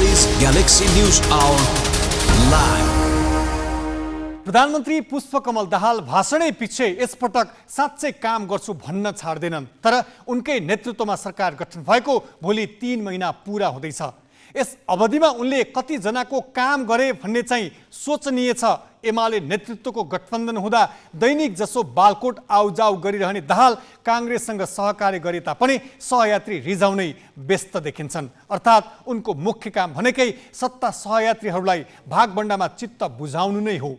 is Galaxy News Hour Live. प्रधानमन्त्री पुष्पकमल दाहाल भाषणै पछि यसपटक साँच्चै काम गर्छु भन्न छाड्दैनन्। तर उनकै नेतृत्वमा सरकार गठन भएको भोलि 3 महिना पूरा हुँदैछ। यस अवधिमा उनले कति जनाको काम गरे भन्ने चाहिँ सोचनीय छ। एमाले नेतृत्वको गठबन्धन हुँदा दैनिक जसो बालकोट आउजाउ गरिरहने दाहाल काङ्ग्रेससँग सहकार्य गरे तापनि सहयात्री रिजाउनै व्यस्त देखिन्छन्। अर्थात् उनको मुख्य काम भनेकै सत्ता सहयात्रीहरूलाई भागबण्डामा चित्त बुझाउनु नै हो।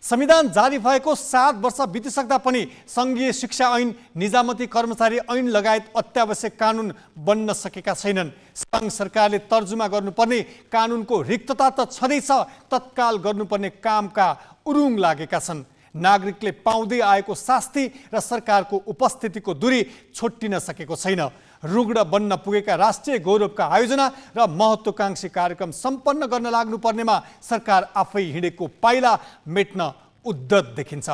संविधान जारी भएको 7 वर्ष बितिसक्दा पनि सङ्घीय शिक्षा ऐन, निजामती कर्मचारी ऐन लगायत अत्यावश्यक कानुन बन्न सकेका छैनन्। सङ्घ सरकारले तर्जुमा गर्नुपर्ने कानुनको रिक्तता त छँदैछ, तत्काल गर्नुपर्ने कामका उरुङ लागेका छन्। नागरिकले पाउँदै आएको शास्ति र सरकारको उपस्थितिको दूरी छोटिन सकेको छैन। रुग्ण बन्न पुगेका राष्ट्रिय गौरवका आयोजना र महत्त्वकांक्षी कार्यक्रम सम्पन्न गर्न लाग्नुपर्नेमा सरकार आफै हिँडेको पाइला मेट्न उद्धत देखिन्छ।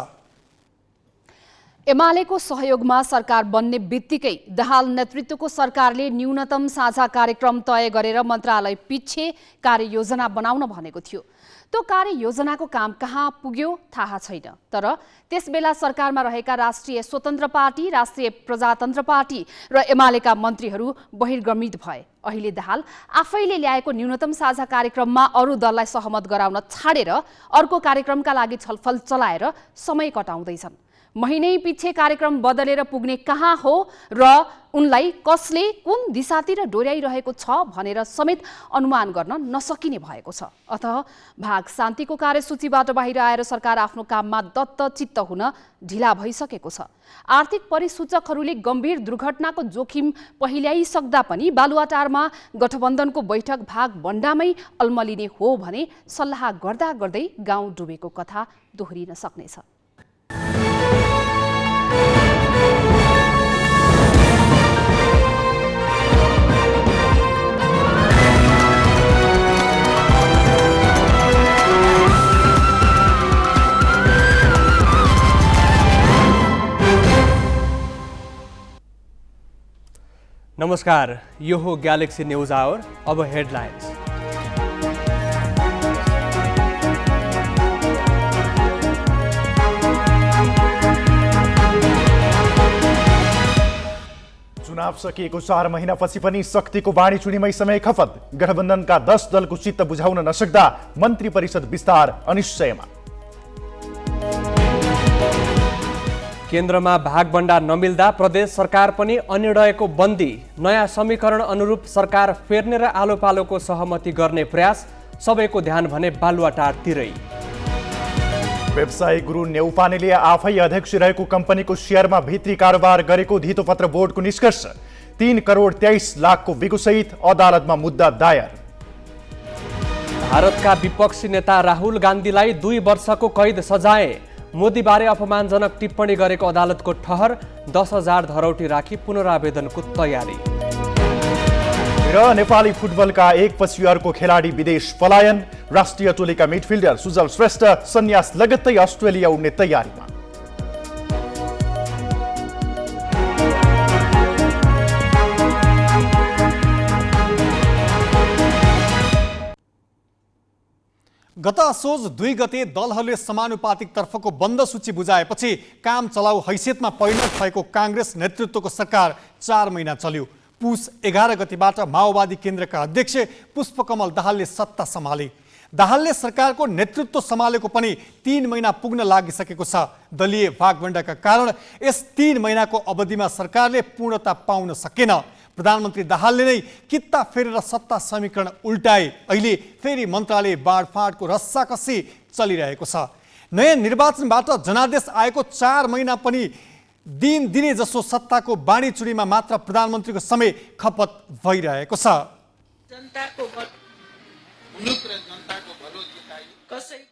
एमालेको सहयोगमा सरकार बन्ने बित्तिकै दाहाल नेतृत्वको सरकारले न्यूनतम साझा कार्यक्रम तय गरेर मन्त्रालय पिच्छे कार्ययोजना बनाउन भनेको थियो। त्यो कार्ययोजनाको काम कहाँ पुग्यो थाहा छैन। तर त्यसबेला सरकारमा रहेका राष्ट्रिय स्वतन्त्र पार्टी, राष्ट्रिय प्रजातन्त्र पार्टी र एमालेका मन्त्रीहरू बहिर्गमित भए। अहिले दाहाल आफैले ल्याएको न्यूनतम साझा कार्यक्रममा अरू दललाई सहमत गराउन छाडेर अर्को कार्यक्रमका लागि छलफल चलाएर समय कटाउँदैछन्। महिनै पछि कार्यक्रम बदलेर पुग्ने कहाँ हो र उनलाई कसले कुन दिशातिर डोर्याइरहेको छ भनेर समेत अनुमान गर्न नसकिने भएको छ। अतः भाग शान्तिको कार्यसूचीबाट बाहिर आएर सरकार आफ्नो काममा दत्तचित्त हुन ढिला भइसकेको छ। आर्थिक परिसूचकहरूले गम्भीर दुर्घटनाको जोखिम पहिल्याइसक्दा पनि बालुवाटारमा गठबन्धनको बैठक भाग बण्डामै अल्मलिने हो भने सल्लाह गर्दा गर्दै गाउँ डुबेको कथा दोहोरिन सक्नेछ। नमस्कार, यो हो ग्यालेक्सी न्यूज आवर। अब हेडलाइन्स। चुनाव सकिएको 4 महिनापछि पनि शक्तिको बाणी चुनीमै समय खपत। गठबन्धनका 10 दलको चित्त बुझाउन नसक्दा मन्त्री परिषद विस्तार अनिश्चयमा। केन्द्रमा भागबण्डा नमिल्दा प्रदेश सरकार पनि अनिर्णयको बन्दी। नयाँ समीकरण अनुरूप सरकार फेर्ने र आलो पालोको सहमति गर्ने प्रयास। सबैको ध्यान भने बालुवाटारतिरै। व्यवसायी गुरु नेउपानेले आफै अध्यक्ष रहेको कम्पनीको सेयरमा भित्री कारोबार गरेको धितोपत्र बोर्डको निष्कर्ष। 3 करोड 23 लाखको बिगुसहित अदालतमा मुद्दा दायर। भारतका विपक्षी नेता राहुल गान्धीलाई 2 वर्षको कैद सजाय। मोदीबारे अपमानजनक टिप्पणी गरेको अदालतको ठहर। 10,000 धरौटी राखी पुनरावेदनको तयारी। र नेपाली फुटबलका एकपछि अर्को खेलाडी विदेश पलायन। राष्ट्रिय टोलीका मिडफिल्डर सुजल श्रेष्ठ सन्यास लगत्तै अस्ट्रेलिया उड्ने तयारीमा। गत असोज 2 गते दलहरूले समानुपातिक तर्फको बन्द सूची बुझाएपछि काम चलाउ हैसियतमा परिणत भएको काङ्ग्रेस नेतृत्वको सरकार 4 महिना चल्यो। पुस 11 गतिबाट माओवादी केन्द्रका अध्यक्ष पुष्पकमल दाहालले सत्ता सम्हाले। दाहालले सरकारको नेतृत्व सम्हालेको पनि 3 महिना पुग्न लागिसकेको छ। दलीय भागबण्डाका कारण यस 3 महिनाको अवधिमा सरकारले पूर्णता पाउन सकेन। प्रधानमन्त्री दाहालले नै कित्ता फेरेर सत्ता समीकरण उल्टाए। अहिले फेरि मन्त्रालय बाँडफाँडको रस्साकसी चलिरहेको छ। नयाँ निर्वाचनबाट जनादेश आएको 4 महिना पनि दिने जसो सत्ताको बाँडीचुँडीमा मात्र प्रधानमन्त्रीको समय खपत भइरहेको छ।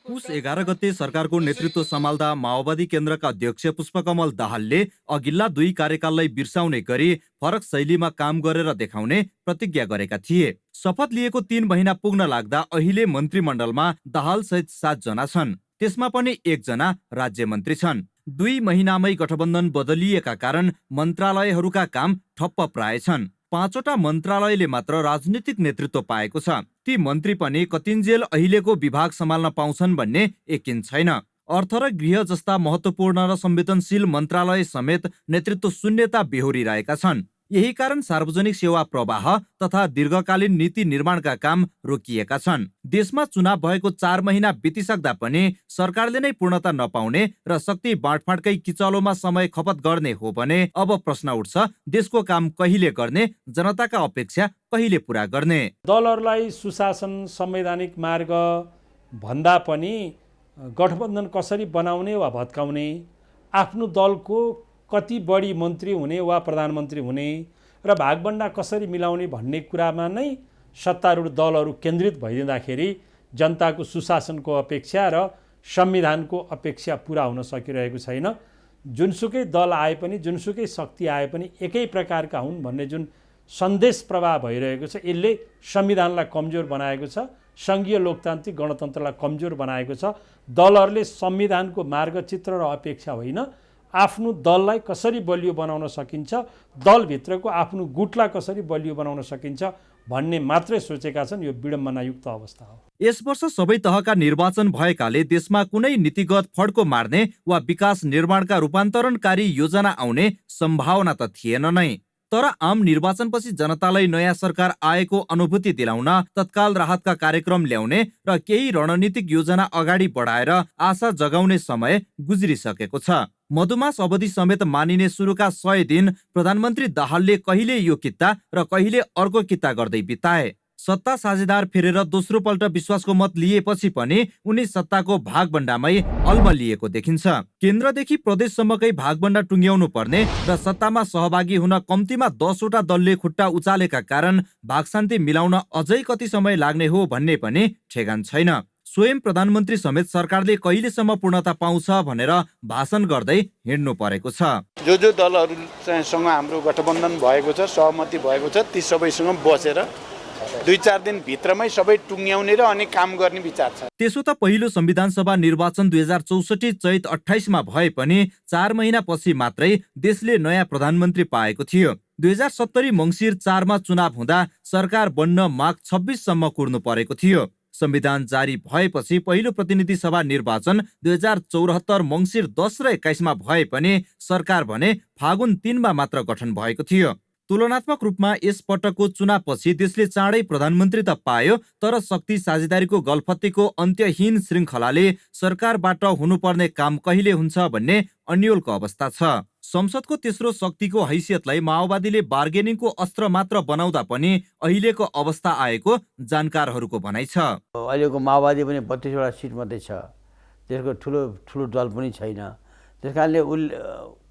पुस 11 गते सरकारको नेतृत्व सम्हाल्दा माओवादी केन्द्रका अध्यक्ष पुष्पकमल दाहालले अघिल्ला 2 कार्यकाललाई बिर्साउने गरी फरक शैलीमा काम गरेर देखाउने प्रतिज्ञा गरेका थिए। शपथ लिएको 3 महिना पुग्न लाग्दा अहिले मन्त्रीमण्डलमा दाहाल सहित 7 जना छन्। त्यसमा पनि 1 जना राज्य मन्त्री छन्। 2 महिनामै गठबन्धन बदलिएका कारण मन्त्रालयहरूका काम ठप्प प्राय छन्। 5वटा मन्त्रालयले मात्र राजनीतिक नेतृत्व पाएको छ। ती मन्त्री पनि कतिन्जेल अहिलेको विभाग सम्हाल्न पाउँछन् भन्ने यकिन छैन। अर्थ र गृह जस्ता महत्त्वपूर्ण र संवेदनशील मन्त्रालय समेत नेतृत्व शून्यता बेहोरिरहेका छन्। यही कारण सार्वजनिक सेवा प्रवाह तथा दीर्घकालीन नीति निर्माणका काम रोकिएका छन्। देशमा चुनाव भएको 4 महिना बितिसक्दा पनि सरकारले नै पूर्णता नपाउने र शक्ति बाँडफाँडकै किचलोमा समय खपत गर्ने हो भने अब प्रश्न उठ्छ, देशको काम कहिले गर्ने, जनताका अपेक्षा कहिले पूरा गर्ने? दलहरूलाई सुशासन संवैधानिक मार्ग भन्दा पनि गठबन्धन कसरी बनाउने वा भत्काउने, आफ्नो दलको कति बढी मन्त्री हुने वा प्रधानमन्त्री हुने र भागबण्डा कसरी मिलाउने भन्ने कुरामा नै सत्तारूढ दलहरू केन्द्रित भइदिँदाखेरि जनताको सुशासनको अपेक्षा र संविधानको अपेक्षा पुरा हुन सकिरहेको छैन। जुनसुकै दल आए पनि, जुनसुकै शक्ति आए पनि एकै प्रकारका हुन् भन्ने जुन सन्देश प्रवाह भइरहेको छ, यसले संविधानलाई कमजोर बनाएको छ, सङ्घीय लोकतान्त्रिक गणतन्त्रलाई कमजोर बनाएको छ। दलहरूले संविधानको मार्गचित्र र अपेक्षा होइन, आफ्नो दललाई कसरी बलियो बनाउन सकिन्छ, दलभित्रको आफ्नो गुटलाई कसरी बलियो बनाउन सकिन्छ भन्ने मात्रै सोचेका छन्। यो विडम्बनायुक्त अवस्था हो। यस वर्ष सबै तहका निर्वाचन भएकाले देशमा कुनै नीतिगत फड्को मार्ने वा विकास निर्माणका रूपान्तरणकारी योजना आउने सम्भावना त थिएन नै। तर आम निर्वाचनपछि जनतालाई नयाँ सरकार आएको अनुभूति दिलाउन तत्काल राहतका कार्यक्रम ल्याउने र केही रणनीतिक योजना अगाडि बढाएर आशा जगाउने समय गुज्रिसकेको छ। मधुमास अवधि समेत मानिने सुरुका 100 दिन प्रधानमन्त्री दाहालले कहिले यो कित्ता र कहिले अर्को कित्ता गर्दै बिताए। सत्ता साझेदार फेरेर दोस्रो पल्ट विश्वासको मत लिएपछि पनि उनी सत्ताको भागबण्डामै अल्मलिएको देखिन्छ। केन्द्रदेखि प्रदेशसम्मकै भागबण्डा टुङ्ग्याउनु पर्ने र सत्तामा सहभागी हुन कम्तीमा 10वटा दलले खुट्टा उचालेका कारण भागशान्ति मिलाउन अझै कति समय लाग्ने हो भन्ने पनि ठेगान छैन। स्वयं प्रधानमन्त्री समेत सरकारले कहिलेसम्म पूर्णता पाउँछ भनेर भाषण गर्दै हिँड्नु परेको छ। जो दलहरूसँग हाम्रो गठबन्धन भएको छ, सहमति भएको छ, ती सबैसँग बसेर 2-4 दिन भित्रमै सबै टुङ्ग्याउने र अनि काम गर्ने विचार छ। त्यसो त पहिलो संविधान सभा निर्वाचन 2064 चैत 28 मा भए पनि 4 महिनापछि मात्रै देशले नयाँ प्रधानमन्त्री पाएको थियो। 2070 मङ्सिर 4 मा चुनाव हुँदा सरकार बन्न माघ 26 सम्म कुर्नु परेको थियो। संविधान जारी भएपछि पहिलो प्रतिनिधि सभा निर्वाचन 2074 मङ्सिर 10 र 21 मा भए पनि सरकार भने फागुन 3 मा मात्र गठन भएको थियो। तुलनात्मक रूपमा यस पटकको चुनावपछि देशले चाँडै प्रधानमन्त्री त पायो, तर शक्ति साझेदारीको गलफत्तीको अन्त्यहीन श्रृङ्खलाले सरकारबाट हुनुपर्ने काम कहिले हुन्छ भन्ने अन्योलको अवस्था छ। संसदको तेस्रो शक्तिको हैसियतलाई माओवादीले बार्गेनिङको अस्त्र मात्र बनाउँदा पनि अहिलेको अवस्था आएको जानकारहरूको भनाइ छ। अहिलेको माओवादी पनि 32वटा सिट मात्रै छ, त्यसको ठुलो दल पनि छैन। त्यसकारणले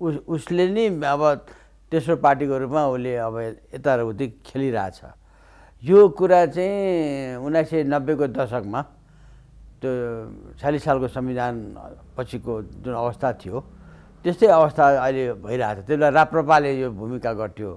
उसले नै अब तेस्रो पार्टीको रूपमा उसले अब यताउति खेलिरहेछ। यो कुरा चाहिँ 1990 को दशकमा त्यो 40 सालको संविधान पछिको जुन अवस्था थियो त्यस्तै अवस्था अहिले भइरहेछ। त्यसलाई राप्रपाले यो भूमिका गर्थ्यो।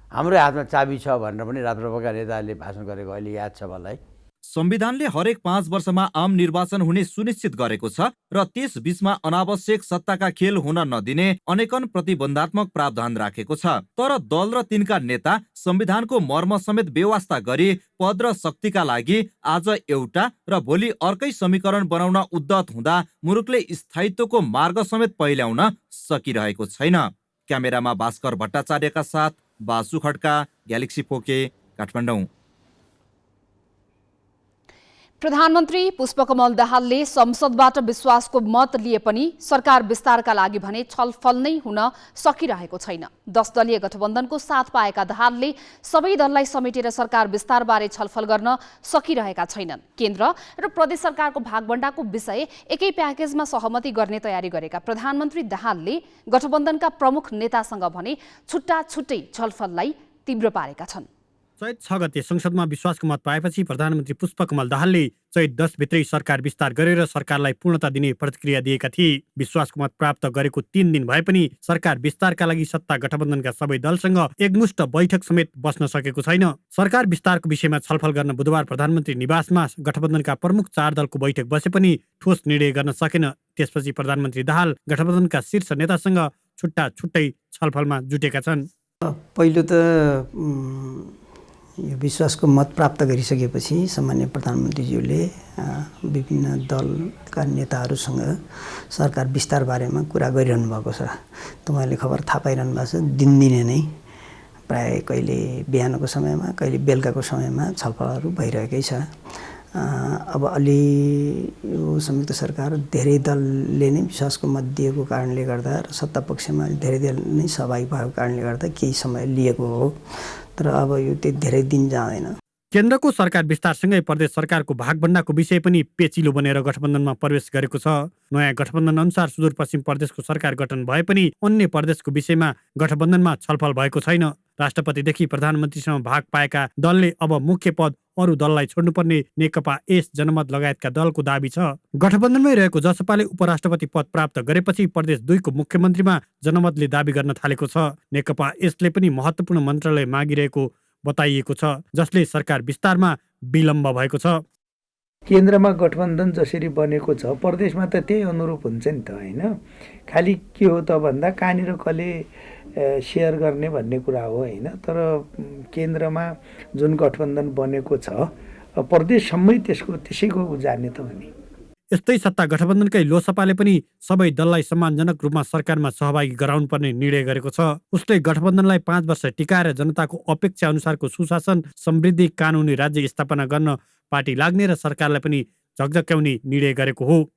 हाम्रो हातमा चाबी छ भनेर पनि राप्रपाका नेताहरूले भाषण गरेको अहिले याद छ मलाई। संविधानले हरेक 5 वर्षमा आम निर्वाचन हुने सुनिश्चित गरेको छ र त्यस बीचमा अनावश्यक सत्ताका खेल हुन नदिने अनेकन प्रतिबन्धात्मक प्रावधान राखेको छ। तर दल र तिनका नेता संविधानको मर्म समेत बेवास्ता गरी पद र शक्तिका लागि आज एउटा र भोलि अर्कै समीकरण बनाउन उद्यत हुँदा मुलुकले स्थायित्वको मार्ग समेत पहिल्याउन सकिरहेको छैन। क्यामेरामा भास्कर भट्टाचार्यका साथ बासु खड्का, ग्यालेक्सी फोके, काठमाडौँ। प्रधानमन्त्री पुष्पकमल दाहालले संसदबाट विश्वासको मत लिए पनि सरकार विस्तारका लागि भने छलफल नै हुन सकिरहेको छैन। 10 दलीय गठबन्धनको साथ पाएका दाहालले सबै दललाई समेटेर सरकार विस्तारबारे छलफल गर्न सकिरहेका छैनन्। केन्द्र र प्रदेश सरकारको भागबण्डाको विषय एकै प्याकेजमा सहमति गर्ने तयारी गरेका प्रधानमन्त्री दाहालले गठबन्धनका प्रमुख नेतासँग भने छुट्टा छुट्टै छलफललाई तीव्र पारेका छन्। चैत 6 गते संसदमा विश्वासको मत पाएपछि प्रधानमन्त्री पुष्पकमल दाहालले चैत 10 भित्रै सरकार विस्तार गरेर सरकारलाई पूर्णता दिने प्रतिक्रिया दिएका थिए। विश्वासको मत प्राप्त गरेको 3 दिन भए पनि सरकार विस्तारका लागि सत्ता गठबन्धनका सबै दलसँग एकमुष्ट बैठक समेत बस्न सकेको छैन। सरकार विस्तारको विषयमा छलफल गर्न बुधबार प्रधानमन्त्री निवासमा गठबन्धनका प्रमुख 4 दलको बैठक बसे पनि ठोस निर्णय गर्न सकेन। त्यसपछि प्रधानमन्त्री दाहाल गठबन्धनका शीर्ष नेतासँग छुट्टा छुट्टै छलफलमा जुटेका छन्। पहिलो त यो विश्वासको मत प्राप्त गरिसकेपछि सामान्य प्रधानमन्त्रीज्यूले विभिन्न दलका नेताहरूसँग सरकार विस्तार बारेमा कुरा गरिरहनु भएको छ। तपाईँले खबर थाहा पाइरहनु भएको छ। दिनदिनै नै प्राय कहिले बिहानको समयमा कहिले बेलुकाको समयमा छलफलहरू भइरहेकै छ। अब अलि यो संयुक्त सरकार धेरै दलले नै विश्वासको मत दिएको कारणले गर्दा र सत्ता पक्षमा धेरै दल नै सहभागी भएको कारणले गर्दा केही समय लिएको हो। तर अब यो त्यति धेरै दिन जाँदैन। केन्द्रको सरकार विस्तारसँगै प्रदेश सरकारको भागभण्डाको विषय पनि पेचिलो बनेर गठबन्धनमा प्रवेश गरेको छ। नयाँ गठबन्धन अनुसार सुदूरपश्चिम प्रदेशको सरकार गठन भए पनि अन्य प्रदेशको विषयमा गठबन्धनमा छलफल भएको छैन। राष्ट्रपतिदेखि प्रधानमन्त्रीसम्म भाग पाएका दलले अब मुख्य पद अरू दललाई छोड्नुपर्ने नेकपा एस जनमत लगायतका दलको दाबी छ। गठबन्धनमै रहेको जसपाले उपराष्ट्रपति पद प्राप्त गरेपछि प्रदेश 2 को मुख्यमन्त्रीमा जनमतले दाबी गर्न थालेको छ। नेकपा एसले पनि महत्त्वपूर्ण मन्त्रालय मागिरहेको बताइएको छ, जसले सरकार विस्तारमा विलम्ब भएको छ। केन्द्रमा गठबन्धन जसरी बनेको छ प्रदेशमा त त्यही अनुरूप हुन्छ नि त, होइन? खालि के हो त भन्दा कहाँनिर कसले सेयर गर्ने भन्ने कुरा हो, होइन? तर केन्द्रमा जुन गठबन्धन बनेको छ प्रदेशसम्मै त्यसैको जाने त हो नि। यस्तै सत्ता गठबन्धनकै लोसपाले पनि सबै दललाई सम्मानजनक रूपमा सरकारमा सहभागी गराउनुपर्ने निर्णय गरेको छ। उसले गठबन्धनलाई 5 वर्ष टिकाएर जनताको अपेक्षा अनुसारको सुशासन, समृद्धि, कानुनी राज्य स्थापना गर्न पार्टी लाग्ने र सरकारलाई पनि झकझक्याउने निर्णय गरेको हो।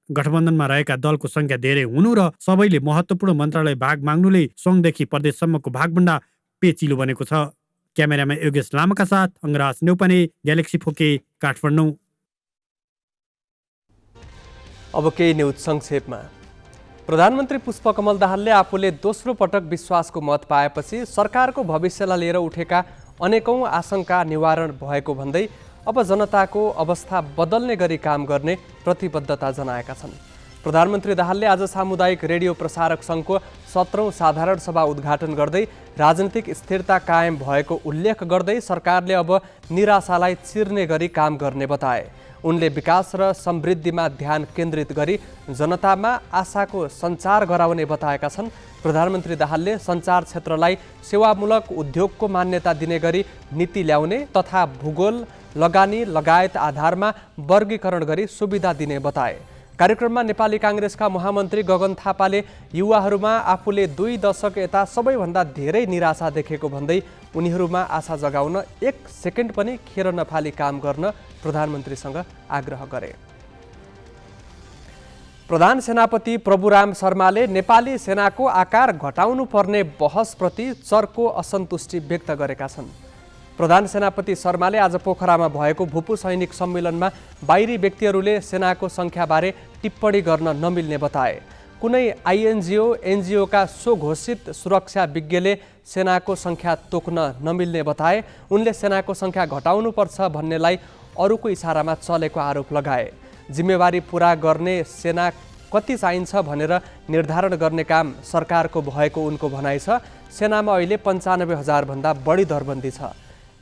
गठबन्धनमा रहेका दलको संख्या धेरै हुनु र सबैले महत्त्वपूर्ण मन्त्रालय भाग माग्नुले सङ्घदेखि प्रदेशसम्मको भागभण्डा पेचिलो बनेको छ। क्यामेरामा योगेश लामाका साथ अङ्गराज नेउपाने, ग्यालेक्सी फोके, काठमाडौँ। अब केही न्युज संक्षेपमा। प्रधानमन्त्री पुष्पकमल दाहालले आफूले दोस्रो पटक विश्वासको मत पाएपछि सरकारको भविष्यलाई लिएर उठेका अनेकौं आशंका निवारण भएको भन्दै अब जनताको अवस्था बदल्ने गरी काम गर्ने प्रतिबद्धता जनाएका छन्। प्रधानमन्त्री दाहालले आज सामुदायिक रेडियो प्रसारक सङ्घको 17औं साधारण सभा उद्घाटन गर्दै राजनीतिक स्थिरता कायम भएको उल्लेख गर्दै सरकारले अब निराशालाई चिर्ने गरी काम गर्ने बताए। उनले विकास र समृद्धिमा ध्यान केन्द्रित गरी जनतामा आशाको सञ्चार गराउने बताएका छन्। प्रधानमन्त्री दाहालले सञ्चार क्षेत्रलाई सेवामूलक उद्योगको मान्यता दिने गरी नीति ल्याउने तथा भूगोल, लगानी लगायत आधारमा वर्गीकरण गरी सुविधा दिने बताए। कार्यक्रममा नेपाली काङ्ग्रेसका महामन्त्री गगन थापाले युवाहरूमा आफूले 2 दशक यता सबैभन्दा धेरै निराशा देखेको भन्दै उनीहरूमा आशा जगाउन 1 सेकेन्ड पनि खेर नफाली काम गर्न प्रधानमन्त्रीसँग आग्रह गरे। प्रधान सेनापति प्रभुराम शर्माले नेपाली सेनाको आकार घटाउनु पर्ने बहसप्रति चर्को असन्तुष्टि व्यक्त गरेका छन्। प्रधान सेनापति शर्माले आज पोखरामा भएको भूपू सैनिक सम्मेलनमा बाहिरी व्यक्तिहरूले सेनाको सङ्ख्याबारे टिप्पणी गर्न नमिल्ने बताए। कुनै आइएनजिओ एनजिओका स्वघोषित सुरक्षा विज्ञले सेनाको सङ्ख्या तोक्न नमिल्ने बताए। उनले सेनाको सङ्ख्या घटाउनुपर्छ भन्नेलाई अरूको इसारामा चलेको आरोप लगाए। जिम्मेवारी पुरा गर्ने सेना कति चाहिन्छ भनेर निर्धारण गर्ने काम सरकारको भएको उनको भनाइ छ। सेनामा अहिले 95,000 भन्दा बढी दरबन्दी छ।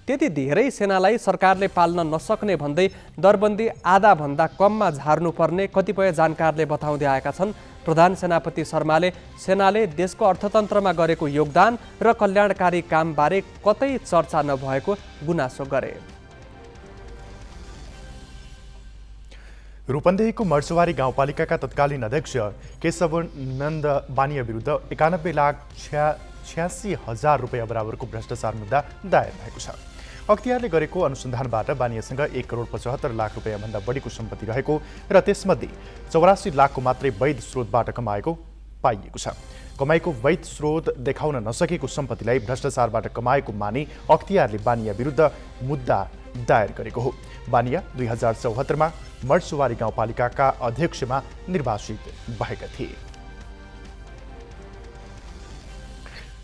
त्यति धेरै सेनालाई सरकारले पाल्न नसक्ने भन्दै दरबन्दी आधा भन्दा कममा झार्नुपर्ने कतिपय जानकारले बताउँदै आएका छन्। प्रधान सेनापति शर्माले सेनाले देशको अर्थतन्त्रमा गरेको योगदान र कल्याणकारी कामबारे कतै चर्चा नभएको गुनासो गरे। रूपन्देहीको मर्चुवारी गाउँपालिकाका तत्कालीन अध्यक्ष केशवानन्द बानिया विरुद्ध 91,86,000 रुपियाँ बराबरको भ्रष्टाचार मुद्दा दायर भएको छ। अख्तियारले गरेको अनुसन्धानबाट बानियासँग 1,75,00,000 रुपियाँभन्दा बढीको सम्पत्ति रहेको र त्यसमध्ये 84 लाखको मात्रै वैध स्रोतबाट कमाएको पाइएको छ। कमाईको वैध स्रोत देखाउन नसकेको सम्पत्तिलाई भ्रष्टाचारबाट कमाएको मानी अख्तियारले बानिया विरुद्ध मुद्दा दायर गरेको हो। बानिया 2074 मा मर्चुवारी गाउँपालिकाका अध्यक्षमा निर्वाचित भएका थिए।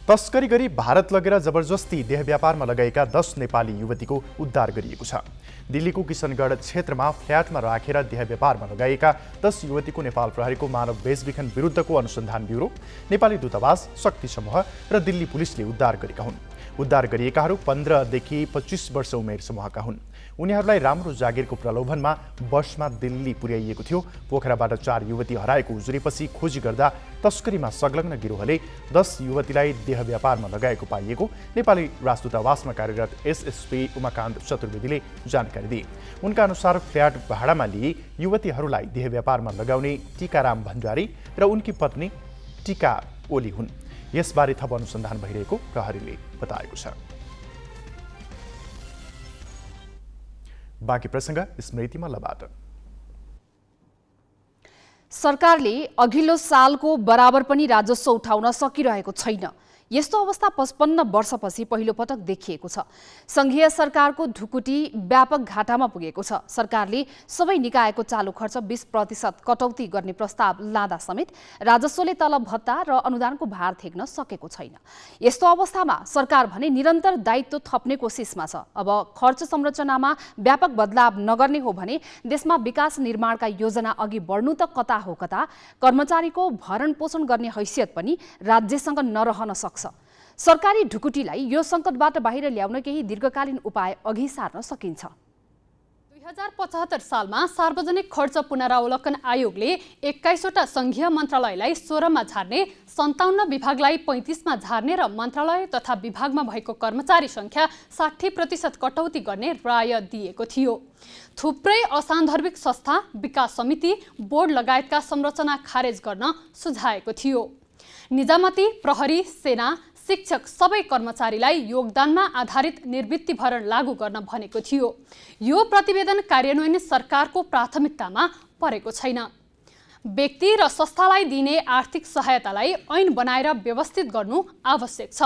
तस्करी गरी भारत लगेर जबरजस्ती देह व्यापारमा लगाएका 10 नेपाली युवतीको उद्धार गरिएको छ। दिल्लीको किशनगढ क्षेत्रमा फ्ल्याटमा राखेर देह व्यापारमा लगाएका 10 युवतीको नेपाल प्रहरीको मानव बेचबिखन विरुद्धको अनुसन्धान ब्युरो, नेपाली दूतावास, शक्ति समूह र दिल्ली पुलिसले उद्धार गरेका हुन्। उद्धार गरिएकाहरू 15 देखि 25 वर्ष उमेर समूहका हुन्। उनीहरूलाई राम्रो जागिरको प्रलोभनमा बसमा दिल्ली पुर्याइएको थियो। पोखराबाट 4 युवती हराएको उजुरेपछि खोजी गर्दा तस्करीमा संलग्न गिरोहले 10 युवतीलाई देह व्यापारमा लगाएको पाइएको नेपाली राजदूतावासमा कार्यरत एसएसपी उमाकान्त चतुर्वेदीले जानकारी दिए। उनका अनुसार फ्ल्याट भाडामा लिए युवतीहरूलाई देह व्यापारमा लगाउने टीकाराम भण्डारी र उनकी पत्नी टीका ओली हुन्। यसबारे थप अनुसन्धान भइरहेको प्रहरीले बताएको छ। बाँकी प्रसङ्ग स्मृति मल्लबाट। सरकारले अघिल्लो सालको बराबर पनि राजस्व उठाउन सकिरहेको छैन। यस्तो अवस्था 55 वर्षपछि पहिलो पटक देखिएको छ। संघीय सरकारको ढुकुटी व्यापक घाटामा पुगेको छ। सरकारले सबै निकायको चालु खर्च 20% कटौती गर्ने प्रस्ताव लाँदा समेत राजस्वले तलब भत्ता र अनुदानको भार थेग्न सकेको छैन। यस्तो अवस्थामा सरकार भने निरन्तर दायित्व थप्ने कोसिसमा छ। अब खर्च संरचनामा व्यापक बदलाव नगर्ने हो भने देशमा विकास निर्माणका योजना अघि बढ्नु त कता हो कता, कर्मचारीको भरण पोषण गर्ने हैसियत पनि राज्यसँग नरहन सक्छ। सरकारी ढुकुटीलाई यो सङ्कटबाट बाहिर ल्याउन केही दीर्घकालीन उपाय अघि सार्न सकिन्छ। 2075 सालमा सार्वजनिक खर्च पुनरावलोकन आयोगले 21वटा संघीय मन्त्रालयलाई 16 मा झार्ने, 57 विभागलाई 35 मा झार्ने र मन्त्रालय तथा विभागमा भएको कर्मचारी संख्या 60% कटौती गर्ने राय दिएको थियो। थुप्रै असान्दर्भिक संस्था, विकास समिति, बोर्ड लगायतका संरचना खारेज गर्न सुझाएको थियो। निजामती, प्रहरी, सेना, शिक्षक सबै कर्मचारीलाई योगदानमा आधारित निर्वृत्ति भरण लागू गर्न भनेको थियो। यो प्रतिवेदन कार्यान्वयन सरकारको प्राथमिकतामा परेको छैन। व्यक्ति र संस्थालाई दिने आर्थिक सहायतालाई ऐन बनाएर व्यवस्थित गर्नु आवश्यक छ।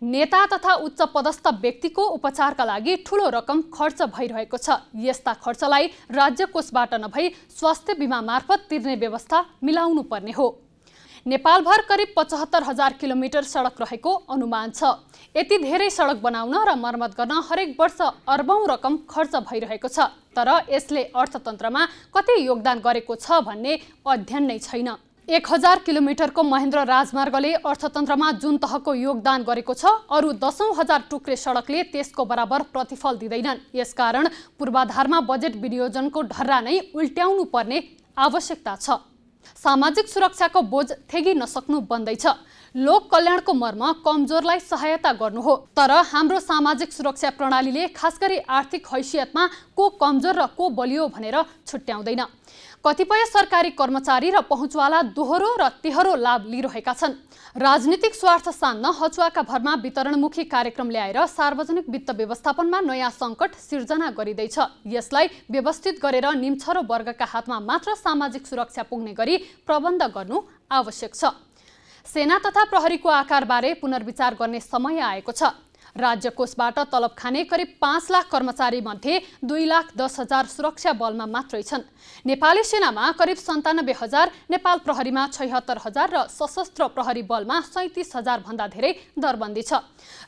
नेता तथा उच्च पदस्थ व्यक्तिको उपचारका लागि ठूलो रकम खर्च भइरहेको छ। यस्ता खर्चलाई राज्य कोषबाट नभई स्वास्थ्य बीमा मार्फत तिर्ने व्यवस्था मिलाउनु पर्ने हो। नेपालभर करिब 75,000 किलोमिटर सडक रहेको अनुमान छ। यति धेरै सडक बनाउन र मर्मत गर्न हरेक वर्ष अर्बौं रकम खर्च भइरहेको छ। तर यसले अर्थतन्त्रमा कति योगदान गरेको छ भन्ने अध्ययन नै छैन। 1000 किलोमिटरको महेन्द्र राजमार्गले अर्थतन्त्रमा जुन तहको योगदान गरेको छ, अरू 10,000 टुक्रे सडकले त्यसको बराबर प्रतिफल दिँदैनन्। यसकारण पूर्वाधारमा बजेट विनियोजनको ढर्रा नै उल्ट्याउनु पर्ने आवश्यकता छ। सामाजिक सुरक्षाको बोझ थेगी नसक्नु बन्दैछ। लोक कल्याणको मर्म कमजोरलाई सहायता गर्नु हो। तर हाम्रो सामाजिक सुरक्षा प्रणालीले खास गरी आर्थिक हैसियतमा को कमजोर र को बलियो भनेर छुट्याउँदैन। कतिपय सरकारी कर्मचारी र पहुँचवाला दोहोरो र तेहरो लाभ लिइरहेका छन्। राजनीतिक स्वार्थ सान्न हचुवाका भरमा वितरणमुखी कार्यक्रम ल्याएर सार्वजनिक वित्त व्यवस्थापनमा नयाँ सङ्कट सिर्जना गरिँदैछ। यसलाई व्यवस्थित गरेर निम्छरो वर्गका हातमा मात्र सामाजिक सुरक्षा पुग्ने गरी प्रबन्ध गर्नु आवश्यक छ। सेना तथा प्रहरीको आकारबारे पुनर्विचार गर्ने समय आएको छ। राज्य कोषबाट तलब खाने करिब 5 लाख कर्मचारी मध्ये 2,10,000 सुरक्षा बलमा मात्रै छन्। नेपाली सेनामा करिब 97,000, नेपाल प्रहरीमा 76,000 र सशस्त्र प्रहरी बलमा 37,000 भन्दा धेरै दरबन्दी छ।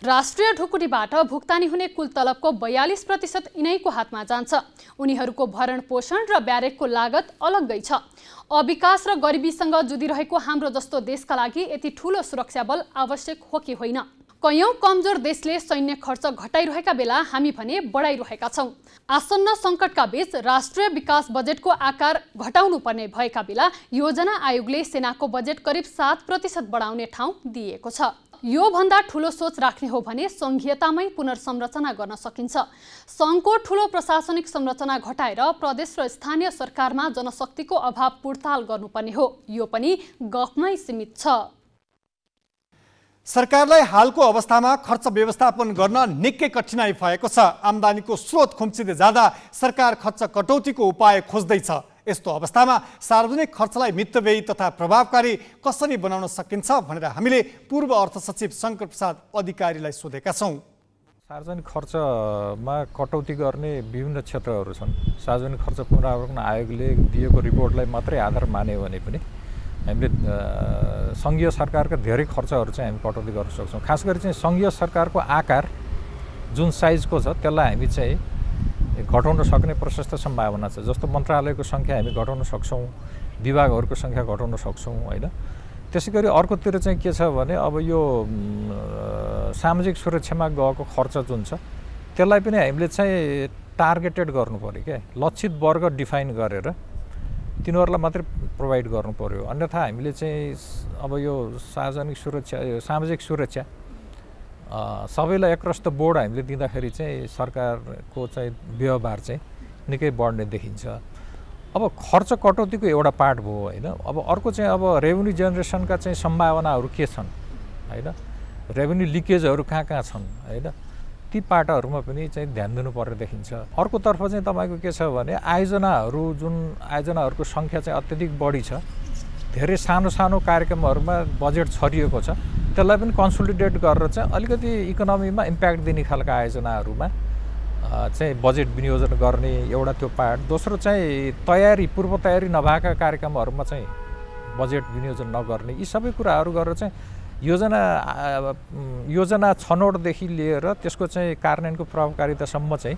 राष्ट्रिय ढुकुटीबाट भुक्तानी हुने कुल तलबको 42% यिनैको हातमा जान्छ। उनीहरूको भरण पोषण र ब्यारेकको लागत अलग्गै छ। अविकास र गरिबीसँग जुधिरहेको हाम्रो जस्तो देशका लागि यति ठूलो सुरक्षा बल आवश्यक हो कि होइन? कयौं कमजोर देशले सैन्य खर्च घटाइरहेका बेला हामी भने बढाइरहेका छौं। आसन्न सङ्कटका बीच राष्ट्रिय विकास बजेटको आकार घटाउनु पर्ने भएका बेला योजना आयोगले सेनाको बजेट करिब 7% बढाउने ठाउँ दिएको छ। यो भन्दा ठूलो सोच राख्ने हो भने संघीयतामै पुनर्संरचना गर्न सकिन्छ। सङ्घको ठूलो प्रशासनिक संरचना घटाएर प्रदेश र स्थानीय सरकारमा जनशक्तिको अभाव पूर्ताल गर्नुपर्ने हो। यो पनि गफमै सीमित छ। सरकारलाई हालको अवस्थामा खर्च व्यवस्थापन गर्न निकै कठिनाई भएको छ। आम्दानीको स्रोत खुम्चिँदै जाँदा सरकार खर्च कटौतीको उपाय खोज्दैछ। यस्तो अवस्थामा सार्वजनिक खर्चलाई मितव्ययी तथा प्रभावकारी कसरी बनाउन सकिन्छ भनेर हामीले पूर्व अर्थ सचिव शङ्कर प्रसाद अधिकारीलाई सोधेका छौँ। सार्वजनिक खर्चमा कटौती गर्ने विभिन्न क्षेत्रहरू छन्। सार्वजनिक खर्च पुनरावलोकन आयोगले दिएको रिपोर्टलाई मात्रै आधार मान्यो भने पनि हामीले सङ्घीय सरकारका धेरै खर्चहरू चाहिँ हामी कटौती गर्न सक्छौँ। खास गरी चाहिँ सङ्घीय सरकारको आकार जुन साइजको छ त्यसलाई हामी चाहिँ घटाउन सक्ने प्रशस्त सम्भावना छ। जस्तो मन्त्रालयको सङ्ख्या हामी घटाउन सक्छौँ, विभागहरूको सङ्ख्या घटाउन सक्छौँ होइन। त्यसै गरी अर्कोतिर चाहिँ के छ भने अब यो सामाजिक सुरक्षामा गएको खर्च जुन छ त्यसलाई पनि हामीले चाहिँ टार्गेटेड गर्नु पऱ्यो क्या, लक्षित वर्ग डिफाइन गरेर तिनीहरूलाई मात्रै प्रोभाइड गर्नु पऱ्यो। अन्यथा हामीले चाहिँ अब यो सामाजिक सुरक्षा सबैलाई एकरस्ट बोर्ड हामीले दिँदाखेरि चाहिँ सरकारको चाहिँ व्यवहार चाहिँ निकै बढ्ने देखिन्छ। अब खर्च कटौतीको एउटा पार्ट भयो होइन। अब अर्को चाहिँ अब रेभेन्यू जेनेरेसनका चाहिँ सम्भावनाहरू के छन् होइन, रेभेन्यू लिकेजहरू कहाँ कहाँ छन् होइन, ती पाटाहरूमा पनि चाहिँ ध्यान दिनुपर्ने देखिन्छ। अर्कोतर्फ चाहिँ तपाईँको के छ भने आयोजनाहरूको सङ्ख्या चाहिँ अत्यधिक बढी छ, धेरै सानो सानो कार्यक्रमहरूमा बजेट छरिएको छ, त्यसलाई पनि कन्सोलिडेट गरेर चाहिँ अलिकति इकोनोमीमा इम्प्याक्ट दिने खालका आयोजनाहरूमा चाहिँ बजेट विनियोजन गर्ने एउटा त्यो पार्ट। दोस्रो चाहिँ पूर्व तयारी नभएका कार्यक्रमहरूमा चाहिँ बजेट विनियोजन नगर्ने, यी सबै कुराहरू गरेर चाहिँ योजना छनौटदेखि लिएर त्यसको चाहिँ कार्यान्वयनको प्रभावकारितासम्म चाहिँ